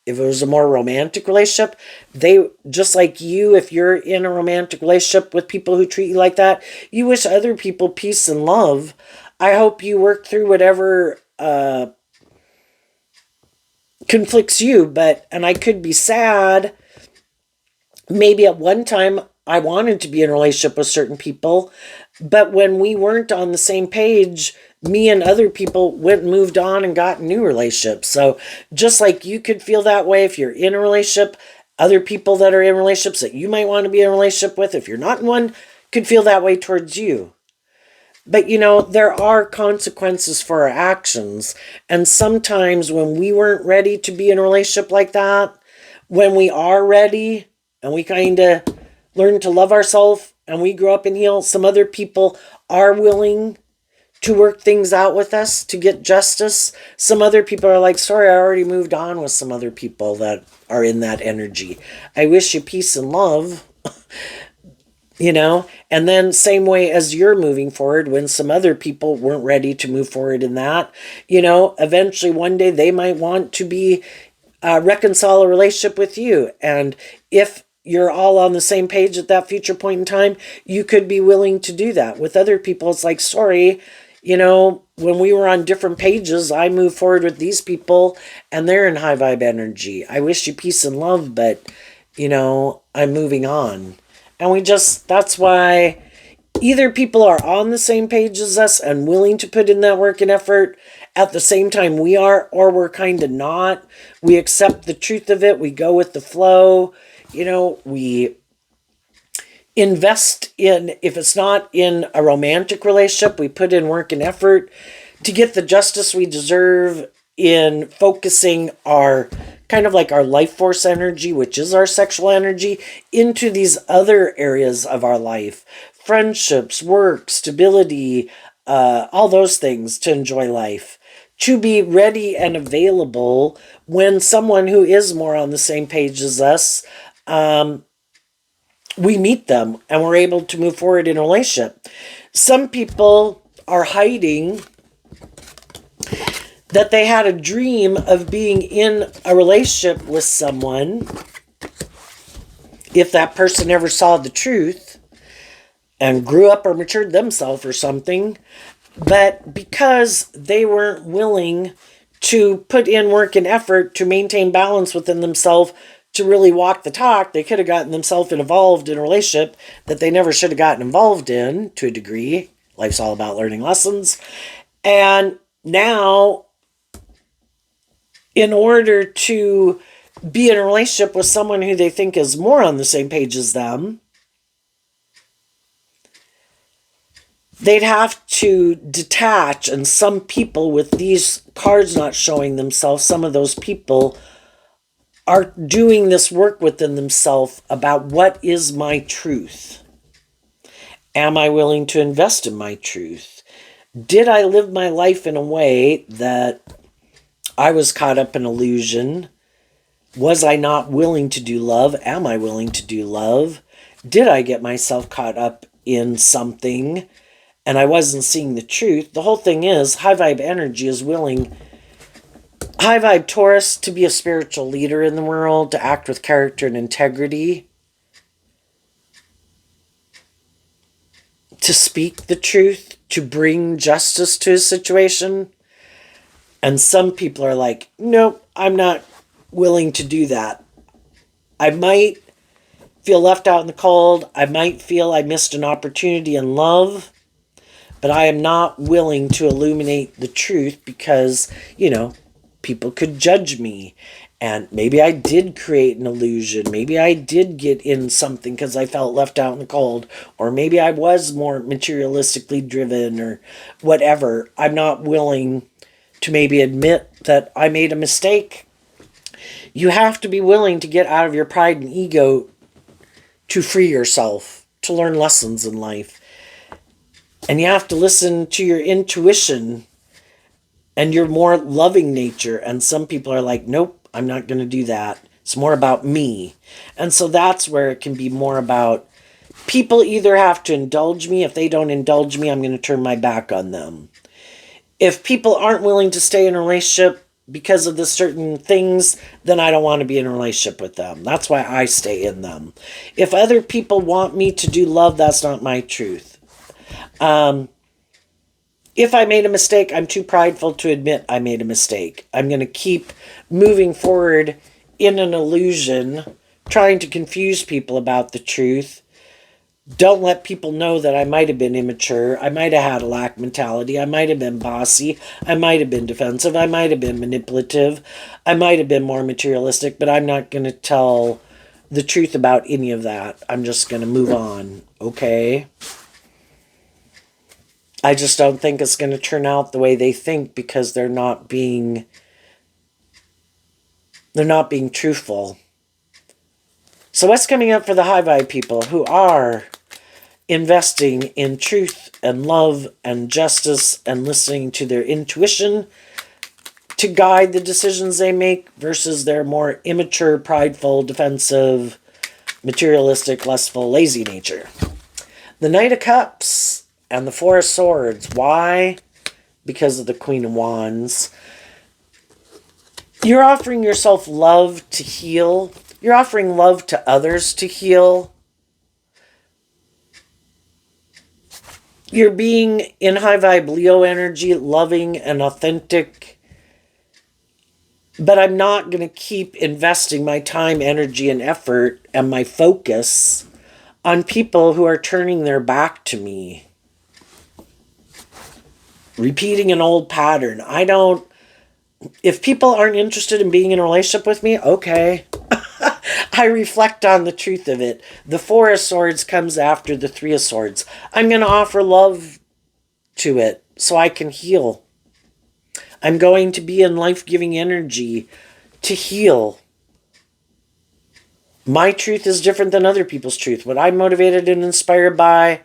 If it was a more romantic relationship, they, just like you, if you're in a romantic relationship with people who treat you like that, you wish other people peace and love. I hope you work through whatever conflicts you, and I could be sad. Maybe at one time I wanted to be in a relationship with certain people, but when we weren't on the same page, me and other people went and moved on and got new relationships. So just like you could feel that way if you're in a relationship, other people that are in relationships that you might want to be in a relationship with, if you're not in one, could feel that way towards you. But there are consequences for our actions. And sometimes when we weren't ready to be in a relationship like that, when we are ready and we kind of learn to love ourselves and we grow up and heal, some other people are willing to work things out with us to get justice. Some other people are like, sorry, I already moved on with some other people that are in that energy. I wish you peace and love. And then same way as you're moving forward, when some other people weren't ready to move forward in that, eventually one day they might want to be reconcile a relationship with you. And if you're all on the same page at that future point in time, you could be willing to do that. With other people, it's like, sorry, when we were on different pages, I moved forward with these people and they're in high vibe energy. I wish you peace and love, but, I'm moving on. And that's why either people are on the same page as us and willing to put in that work and effort at the same time we are, or we're kind of not. We accept the truth of it. We go with the flow. We invest in, if it's not in a romantic relationship, we put in work and effort to get the justice we deserve in focusing our kind of like our life force energy, which is our sexual energy, into these other areas of our life. Friendships, work, stability, all those things to enjoy life. To be ready and available when someone who is more on the same page as us, we meet them and we're able to move forward in a relationship. Some people are hiding that they had a dream of being in a relationship with someone, if that person ever saw the truth and grew up or matured themselves or something, but because they weren't willing to put in work and effort to maintain balance within themselves, to really walk the talk, they could have gotten themselves involved in a relationship that they never should have gotten involved in, to a degree. Life's all about learning lessons. And now, in order to be in a relationship with someone who they think is more on the same page as them, they'd have to detach. And some people, with these cards not showing themselves, some of those people are doing this work within themselves about what is my truth. Am I willing to invest in my truth? Did I live my life in a way that I was caught up in illusion? Was I not willing to do love? Am I willing to do love? Did I get myself caught up in something and I wasn't seeing the truth? The whole thing is, high vibe energy is willing, high vibe Taurus, to be a spiritual leader in the world, to act with character and integrity, to speak the truth, to bring justice to a situation. And some people are like, nope, I'm not willing to do that. I might feel left out in the cold. I might feel I missed an opportunity in love, but I am not willing to illuminate the truth because, people could judge me. And maybe I did create an illusion. Maybe I did get in something because I felt left out in the cold. Or maybe I was more materialistically driven or whatever. I'm not willing to maybe admit that I made a mistake. You have to be willing to get out of your pride and ego to free yourself, to learn lessons in life. And you have to listen to your intuition and your more loving nature. And some people are like, nope, I'm not going to do that. It's more about me. And so that's where it can be more about, people either have to indulge me. If they don't indulge me, I'm going to turn my back on them. If people aren't willing to stay in a relationship because of the certain things, then I don't want to be in a relationship with them. That's why I stay in them. If other people want me to do love, that's not my truth. If I made a mistake, I'm too prideful to admit I made a mistake. I'm going to keep moving forward in an illusion, trying to confuse people about the truth. Don't let people know that I might have been immature. I might have had a lack mentality. I might have been bossy. I might have been defensive. I might have been manipulative. I might have been more materialistic, but I'm not going to tell the truth about any of that. I'm just going to move on, okay? I just don't think it's going to turn out the way they think because they're not being truthful. So what's coming up for the high vibe people who are investing in truth and love and justice and listening to their intuition to guide the decisions they make versus their more immature, prideful, defensive, materialistic, lustful, lazy nature? The Knight of Cups and the Four of Swords. Why? Because of the Queen of Wands. You're offering yourself love to heal. You're offering love to others to heal. You're being in high vibe Leo energy, loving and authentic. But I'm not going to keep investing my time, energy, and effort and my focus on people who are turning their back to me. Repeating an old pattern. If people aren't interested in being in a relationship with me, okay. I reflect on the truth of it. The Four of Swords comes after the Three of Swords. I'm going to offer love to it so I can heal. I'm going to be in life-giving energy to heal. My truth is different than other people's truth. What I'm motivated and inspired by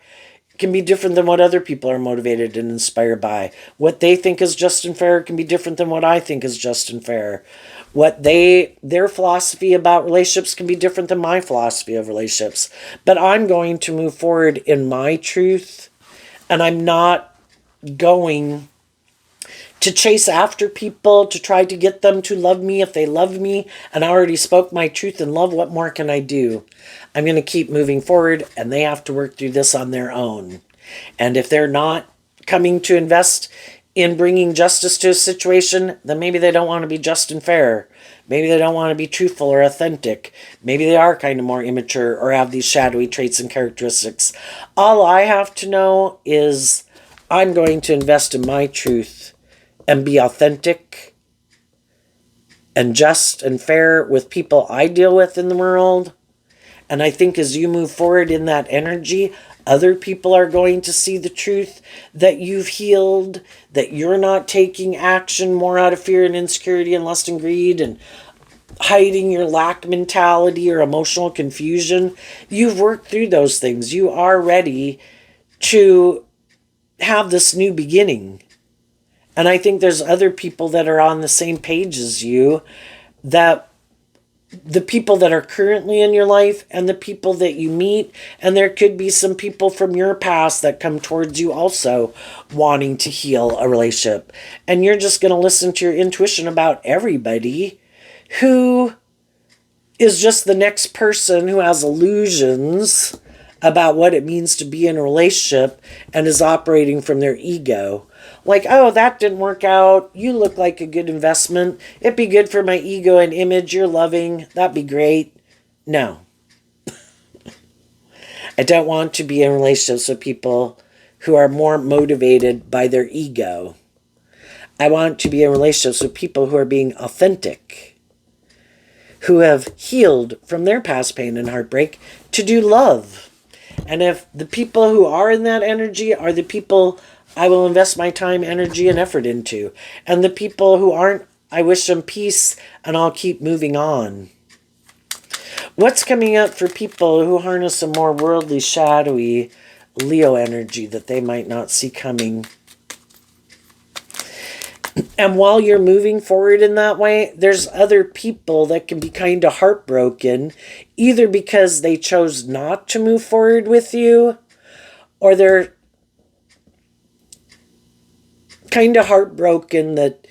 can be different than what other people are motivated and inspired by. What they think is just and fair can be different than what I think is just and fair. Their philosophy about relationships can be different than my philosophy of relationships. But I'm going to move forward in my truth, and I'm not going to chase after people to try to get them to love me if they love me, and I already spoke my truth in love. What more can I do? I'm going to keep moving forward, and they have to work through this on their own. And if they're not coming to invest in bringing justice to a situation, then maybe they don't want to be just and fair. Maybe they don't want to be truthful or authentic. Maybe they are kind of more immature or have these shadowy traits and characteristics. All I have to know is I'm going to invest in my truth and be authentic and just and fair with people I deal with in the world. And I think as you move forward in that energy, other people are going to see the truth that you've healed, that you're not taking action more out of fear and insecurity and lust and greed and hiding your lack mentality or emotional confusion. You've worked through those things. You are ready to have this new beginning. And I think there's other people that are on the same page as you, that the people that are currently in your life and the people that you meet, and there could be some people from your past that come towards you also wanting to heal a relationship. And you're just going to listen to your intuition about everybody who is just the next person who has illusions about what it means to be in a relationship and is operating from their ego. Like, oh, that didn't work out. You look like a good investment. It'd be good for my ego and image. You're loving. That'd be great. No. I don't want to be in relationships with people who are more motivated by their ego. I want to be in relationships with people who are being authentic, who have healed from their past pain and heartbreak to do love. And if the people who are in that energy are the people I will invest my time, energy, and effort into, and the people who aren't, I wish them peace, and I'll keep moving on. What's coming up for people who harness a more worldly, shadowy Leo energy that they might not see coming? And while you're moving forward in that way, there's other people that can be kind of heartbroken, either because they chose not to move forward with you, or they're kind of heartbroken that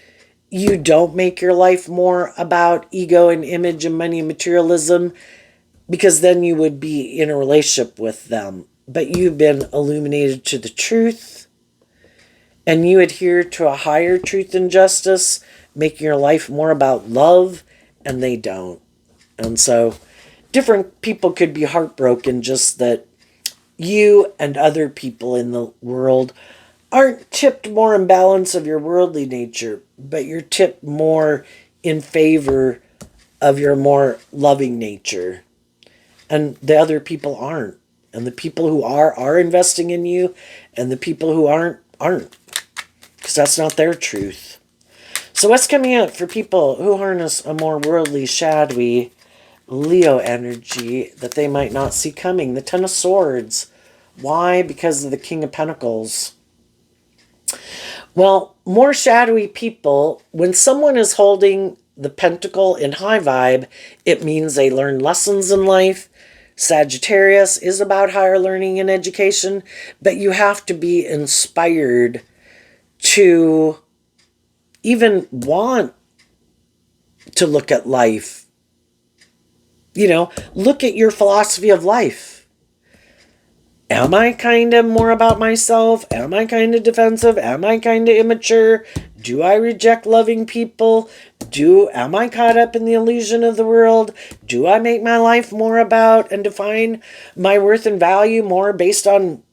you don't make your life more about ego and image and money and materialism, because then you would be in a relationship with them. But you've been illuminated to the truth, and you adhere to a higher truth and justice, making your life more about love, and they don't. And so different people could be heartbroken just that you and other people in the world aren't tipped more in balance of your worldly nature, but you're tipped more in favor of your more loving nature. And the other people aren't. And the people who are investing in you, and the people who aren't. Because that's not their truth. So what's coming out for people who harness a more worldly, shadowy Leo energy that they might not see coming? The Ten of Swords. Why? Because of the King of Pentacles. Well, more shadowy people, when someone is holding the pentacle in high vibe, it means they learn lessons in life. Sagittarius is about higher learning and education, but you have to be inspired to even want to look at life. You know, look at your philosophy of life. Am I kind of more about myself? Am I kind of defensive? Am I kind of immature? Do I reject loving people? Am I caught up in the illusion of the world? Do I make my life more about and define my worth and value more based on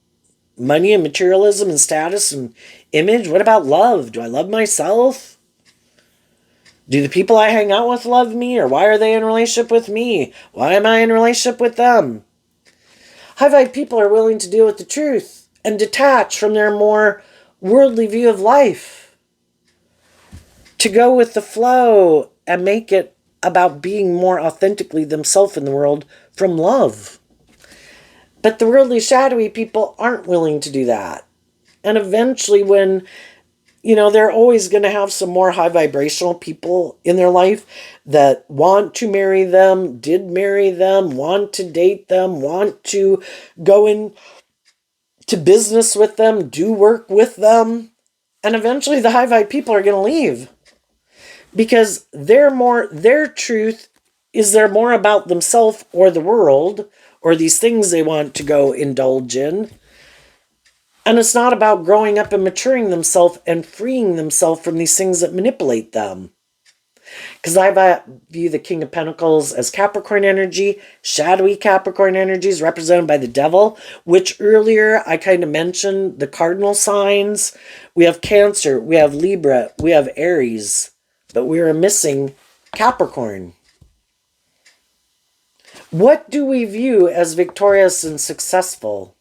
money and materialism and status and image? What about love? Do I love myself? Do the people I hang out with love me? Or why are they in a relationship with me? Why am I in a relationship with them? High vibe people are willing to deal with the truth and detach from their more worldly view of life. To go with the flow and make it about being more authentically themselves in the world from love. But the worldly, shadowy people aren't willing to do that. And eventually when, they're always going to have some more high vibrational people in their life that want to marry them, did marry them, want to date them, want to go into business with them, do work with them. And eventually the high vibe people are going to leave because their truth is they're more about themselves or the world or these things they want to go indulge in. And it's not about growing up and maturing themselves and freeing themselves from these things that manipulate them. Because I view the King of Pentacles as Capricorn energy. Shadowy Capricorn energy is represented by the devil, which earlier I kind of mentioned the cardinal signs. We have Cancer, we have Libra, we have Aries, but we are missing Capricorn. What do we view as victorious and successful?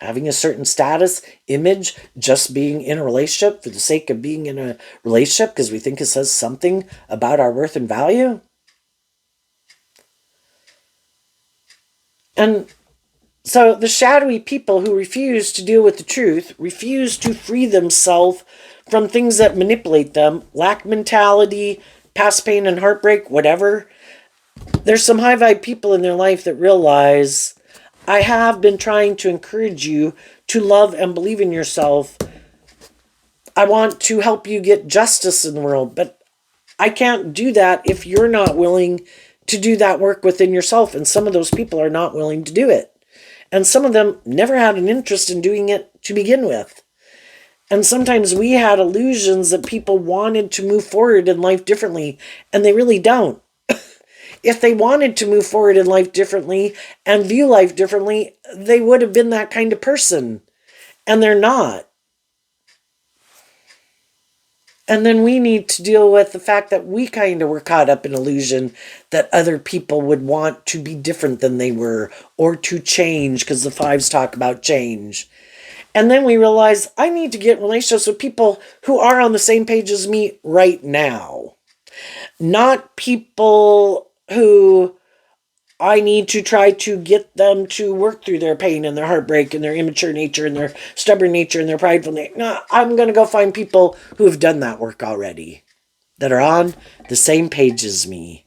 Having a certain status, image, just being in a relationship for the sake of being in a relationship because we think it says something about our worth and value? And so the shadowy people who refuse to deal with the truth, refuse to free themselves from things that manipulate them, lack mentality, past pain and heartbreak, whatever. There's some high vibe people in their life that realize, I have been trying to encourage you to love and believe in yourself. I want to help you get justice in the world, but I can't do that if you're not willing to do that work within yourself. And some of those people are not willing to do it. And some of them never had an interest in doing it to begin with. And sometimes we had illusions that people wanted to move forward in life differently, and they really don't. If they wanted to move forward in life differently and view life differently, they would have been that kind of person. And they're not. And then we need to deal with the fact that we kind of were caught up in illusion that other people would want to be different than they were or to change, because the fives talk about change. And then we realize I need to get in relationships with people who are on the same page as me right now. Not people who I need to try to get them to work through their pain and their heartbreak and their immature nature and their stubborn nature and their prideful nature. No, I'm going to go find people who have done that work already, that are on the same page as me.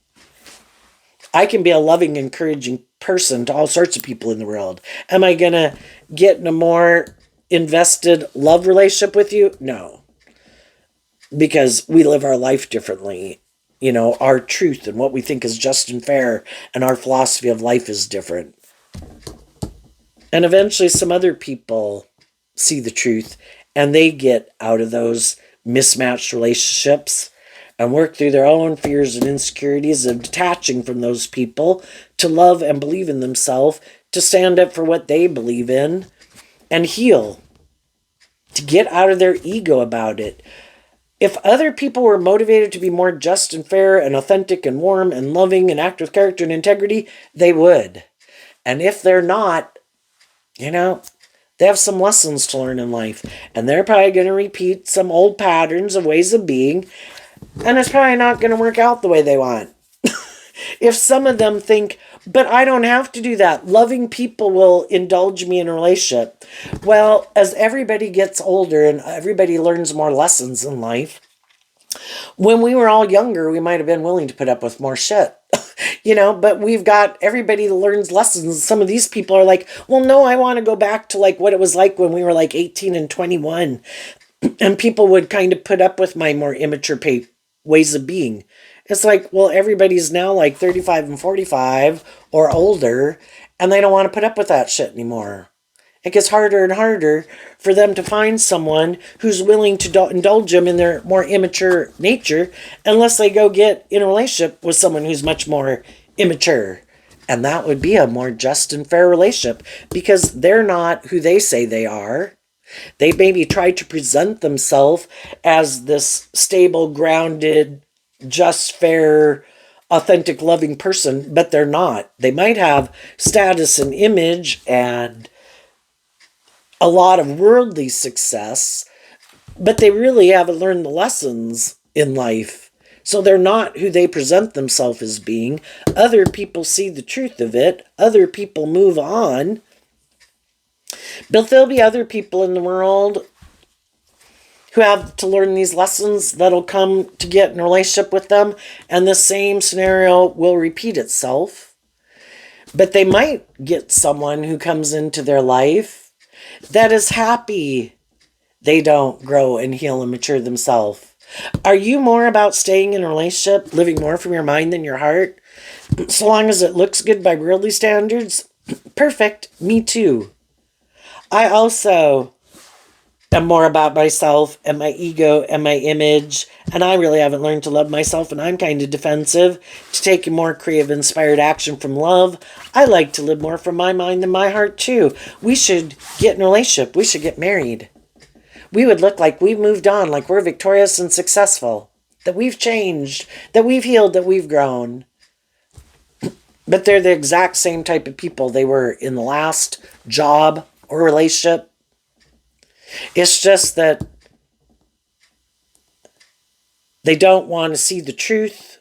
I can be a loving, encouraging person to all sorts of people in the world. Am I going to get in a more invested love relationship with you? No. Because we live our life differently. Our truth and what we think is just and fair and our philosophy of life is different. And eventually some other people see the truth and they get out of those mismatched relationships and work through their own fears and insecurities of detaching from those people to love and believe in themselves, to stand up for what they believe in and heal, to get out of their ego about it. If other people were motivated to be more just and fair and authentic and warm and loving and act with character and integrity, they would. And if they're not, they have some lessons to learn in life. And they're probably going to repeat some old patterns of ways of being. And it's probably not going to work out the way they want. If some of them think, but I don't have to do that. Loving people will indulge me in a relationship. Well, as everybody gets older and everybody learns more lessons in life, when we were all younger, we might have been willing to put up with more shit. But we've got everybody that learns lessons. Some of these people are like, well, no, I want to go back to like what it was like when we were like 18 and 21. And people would kind of put up with my more immature ways of being. It's like, well, everybody's now like 35 and 45 or older, and they don't want to put up with that shit anymore. It gets harder and harder for them to find someone who's willing to indulge them in their more immature nature unless they go get in a relationship with someone who's much more immature. And that would be a more just and fair relationship because they're not who they say they are. They maybe try to present themselves as this stable, grounded, just, fair, authentic, loving person, but they're not. They might have status and image and a lot of worldly success, but they really haven't learned the lessons in life. So they're not who they present themselves as being. Other people see the truth of it. Other people move on. But there'll be other people in the world who have to learn these lessons that'll come to get in a relationship with them, and the same scenario will repeat itself. But they might get someone who comes into their life that is happy they don't grow and heal and mature themselves. Are you more about staying in a relationship, living more from your mind than your heart? So long as it looks good by worldly standards, perfect, me too. I also am more about myself and my ego and my image, and I really haven't learned to love myself, and I'm kind of defensive to taking more creative, inspired action from love. I like to live more from my mind than my heart, too. We should get in a relationship. We should get married. We would look like we've moved on, like we're victorious and successful, that we've changed, that we've healed, that we've grown. But they're the exact same type of people they were in the last job or relationship. It's just that they don't want to see the truth.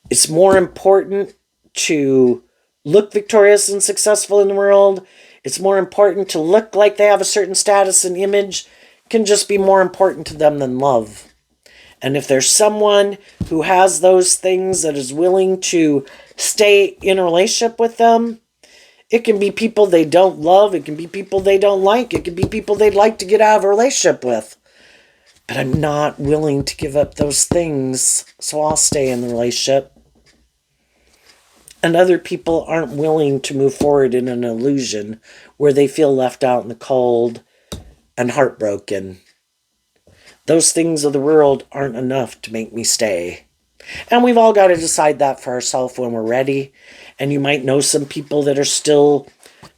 It's more important to look victorious and successful in the world. It's more important to look like they have a certain status and image. Can just be more important to them than love. And if there's someone who has those things that is willing to stay in a relationship with them, it can be people they don't love. It can be people they don't like. It can be people they'd like to get out of a relationship with. But I'm not willing to give up those things, so I'll stay in the relationship. And other people aren't willing to move forward in an illusion where they feel left out in the cold and heartbroken. Those things of the world aren't enough to make me stay. And we've all got to decide that for ourselves when we're ready. And you might know some people that are still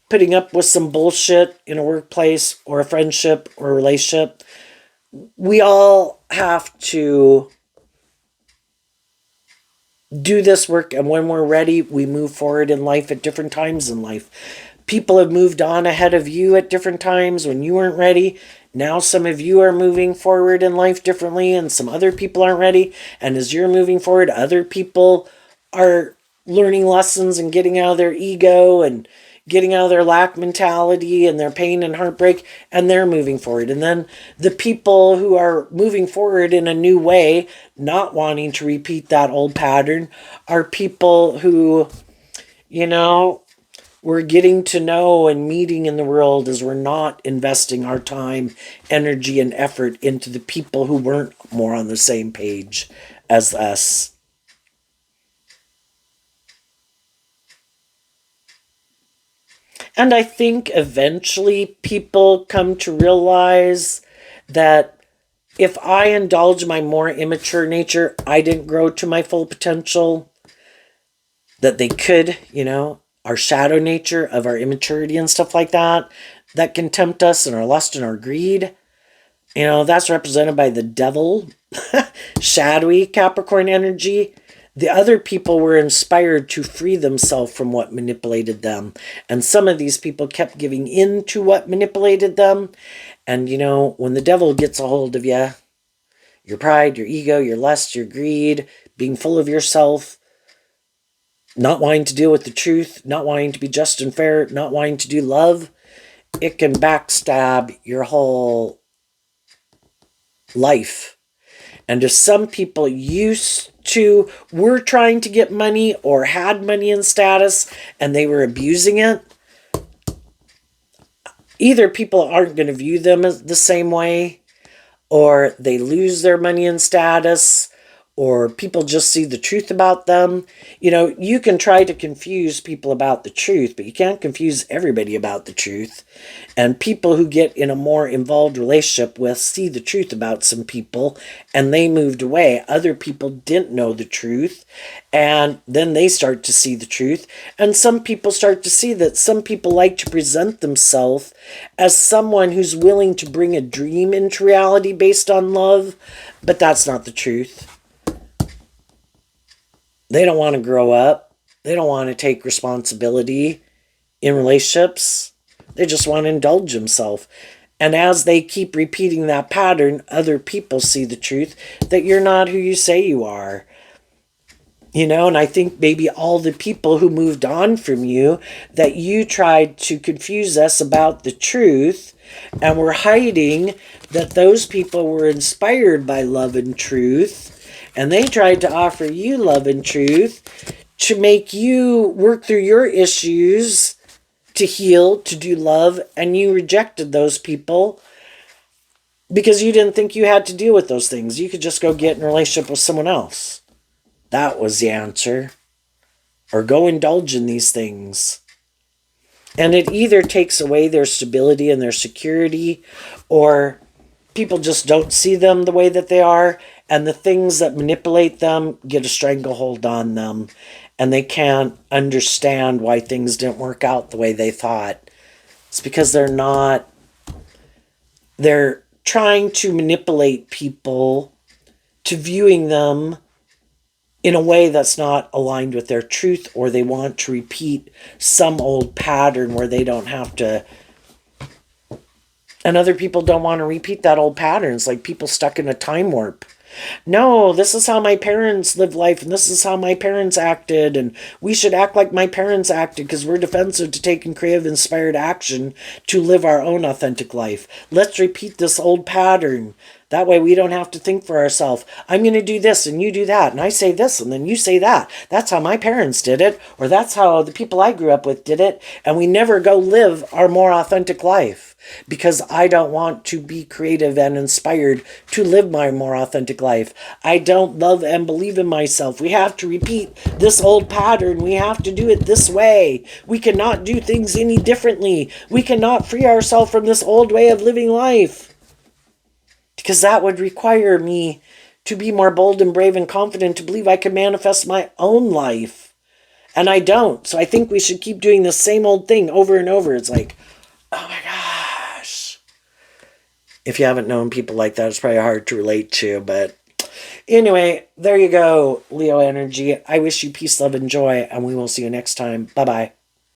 putting up with some bullshit in a workplace or a friendship or a relationship. We all have to do this work, and when we're ready, we move forward in life at different times in life. People have moved on ahead of you at different times when you weren't ready. Now some of you are moving forward in life differently, and some other people aren't ready. And as you're moving forward, other people are learning lessons and getting out of their ego and getting out of their lack mentality and their pain and heartbreak, and they're moving forward. And then the people who are moving forward in a new way, not wanting to repeat that old pattern, are people who, we're getting to know and meeting in the world as we're not investing our time, energy, and effort into the people who weren't more on the same page as us. And I think eventually people come to realize that if I indulge my more immature nature, I didn't grow to my full potential, that they could, our shadow nature of our immaturity and stuff like that, that can tempt us in our lust and our greed. That's represented by the devil, shadowy Capricorn energy. The other people were inspired to free themselves from what manipulated them. And some of these people kept giving in to what manipulated them. And, when the devil gets a hold of you, your pride, your ego, your lust, your greed, being full of yourself, not wanting to deal with the truth, not wanting to be just and fair, not wanting to do love, it can backstab your whole life. And if some people were trying to get money or had money and status and they were abusing it, either people aren't going to view them as the same way, or they lose their money and status, or people just see the truth about them. You can try to confuse people about the truth, but you can't confuse everybody about the truth. And people who get in a more involved relationship with see the truth about some people, and they moved away. Other people didn't know the truth, and then they start to see the truth. And some people start to see that some people like to present themselves as someone who's willing to bring a dream into reality based on love, but that's not the truth. They don't want to grow up. They don't want to take responsibility in relationships. They just want to indulge themselves. And as they keep repeating that pattern, other people see the truth that you're not who you say you are. And I think maybe all the people who moved on from you, that you tried to confuse us about the truth, and were hiding that those people were inspired by love and truth, and they tried to offer you love and truth to make you work through your issues, to heal, to do love, and you rejected those people because you didn't think you had to deal with those things. You could just go get in a relationship with someone else. That was the answer. Or go indulge in these things. And it either takes away their stability and their security, or people just don't see them the way that they are, and the things that manipulate them get a stranglehold on them, and they can't understand why things didn't work out the way they thought. It's because they're trying to manipulate people to viewing them in a way that's not aligned with their truth, or they want to repeat some old pattern where they don't have to. And other people don't want to repeat that old pattern. It's like people stuck in a time warp. No, this is how my parents lived life, and this is how my parents acted, and we should act like my parents acted because we're defensive to take creative, inspired action to live our own authentic life. Let's repeat this old pattern. That way we don't have to think for ourselves. I'm going to do this and you do that, and I say this and then you say that. That's how my parents did it, or that's how the people I grew up with did it, and we never go live our more authentic life. Because I don't want to be creative and inspired to live my more authentic life. I don't love and believe in myself. We have to repeat this old pattern. We have to do it this way. We cannot do things any differently. We cannot free ourselves from this old way of living life. Because that would require me to be more bold and brave and confident to believe I can manifest my own life. And I don't. So I think we should keep doing the same old thing over and over. It's like, oh my gosh. If you haven't known people like that, it's probably hard to relate to. But anyway, there you go, Leo energy. I wish you peace, love, and joy, and we will see you next time. Bye-bye.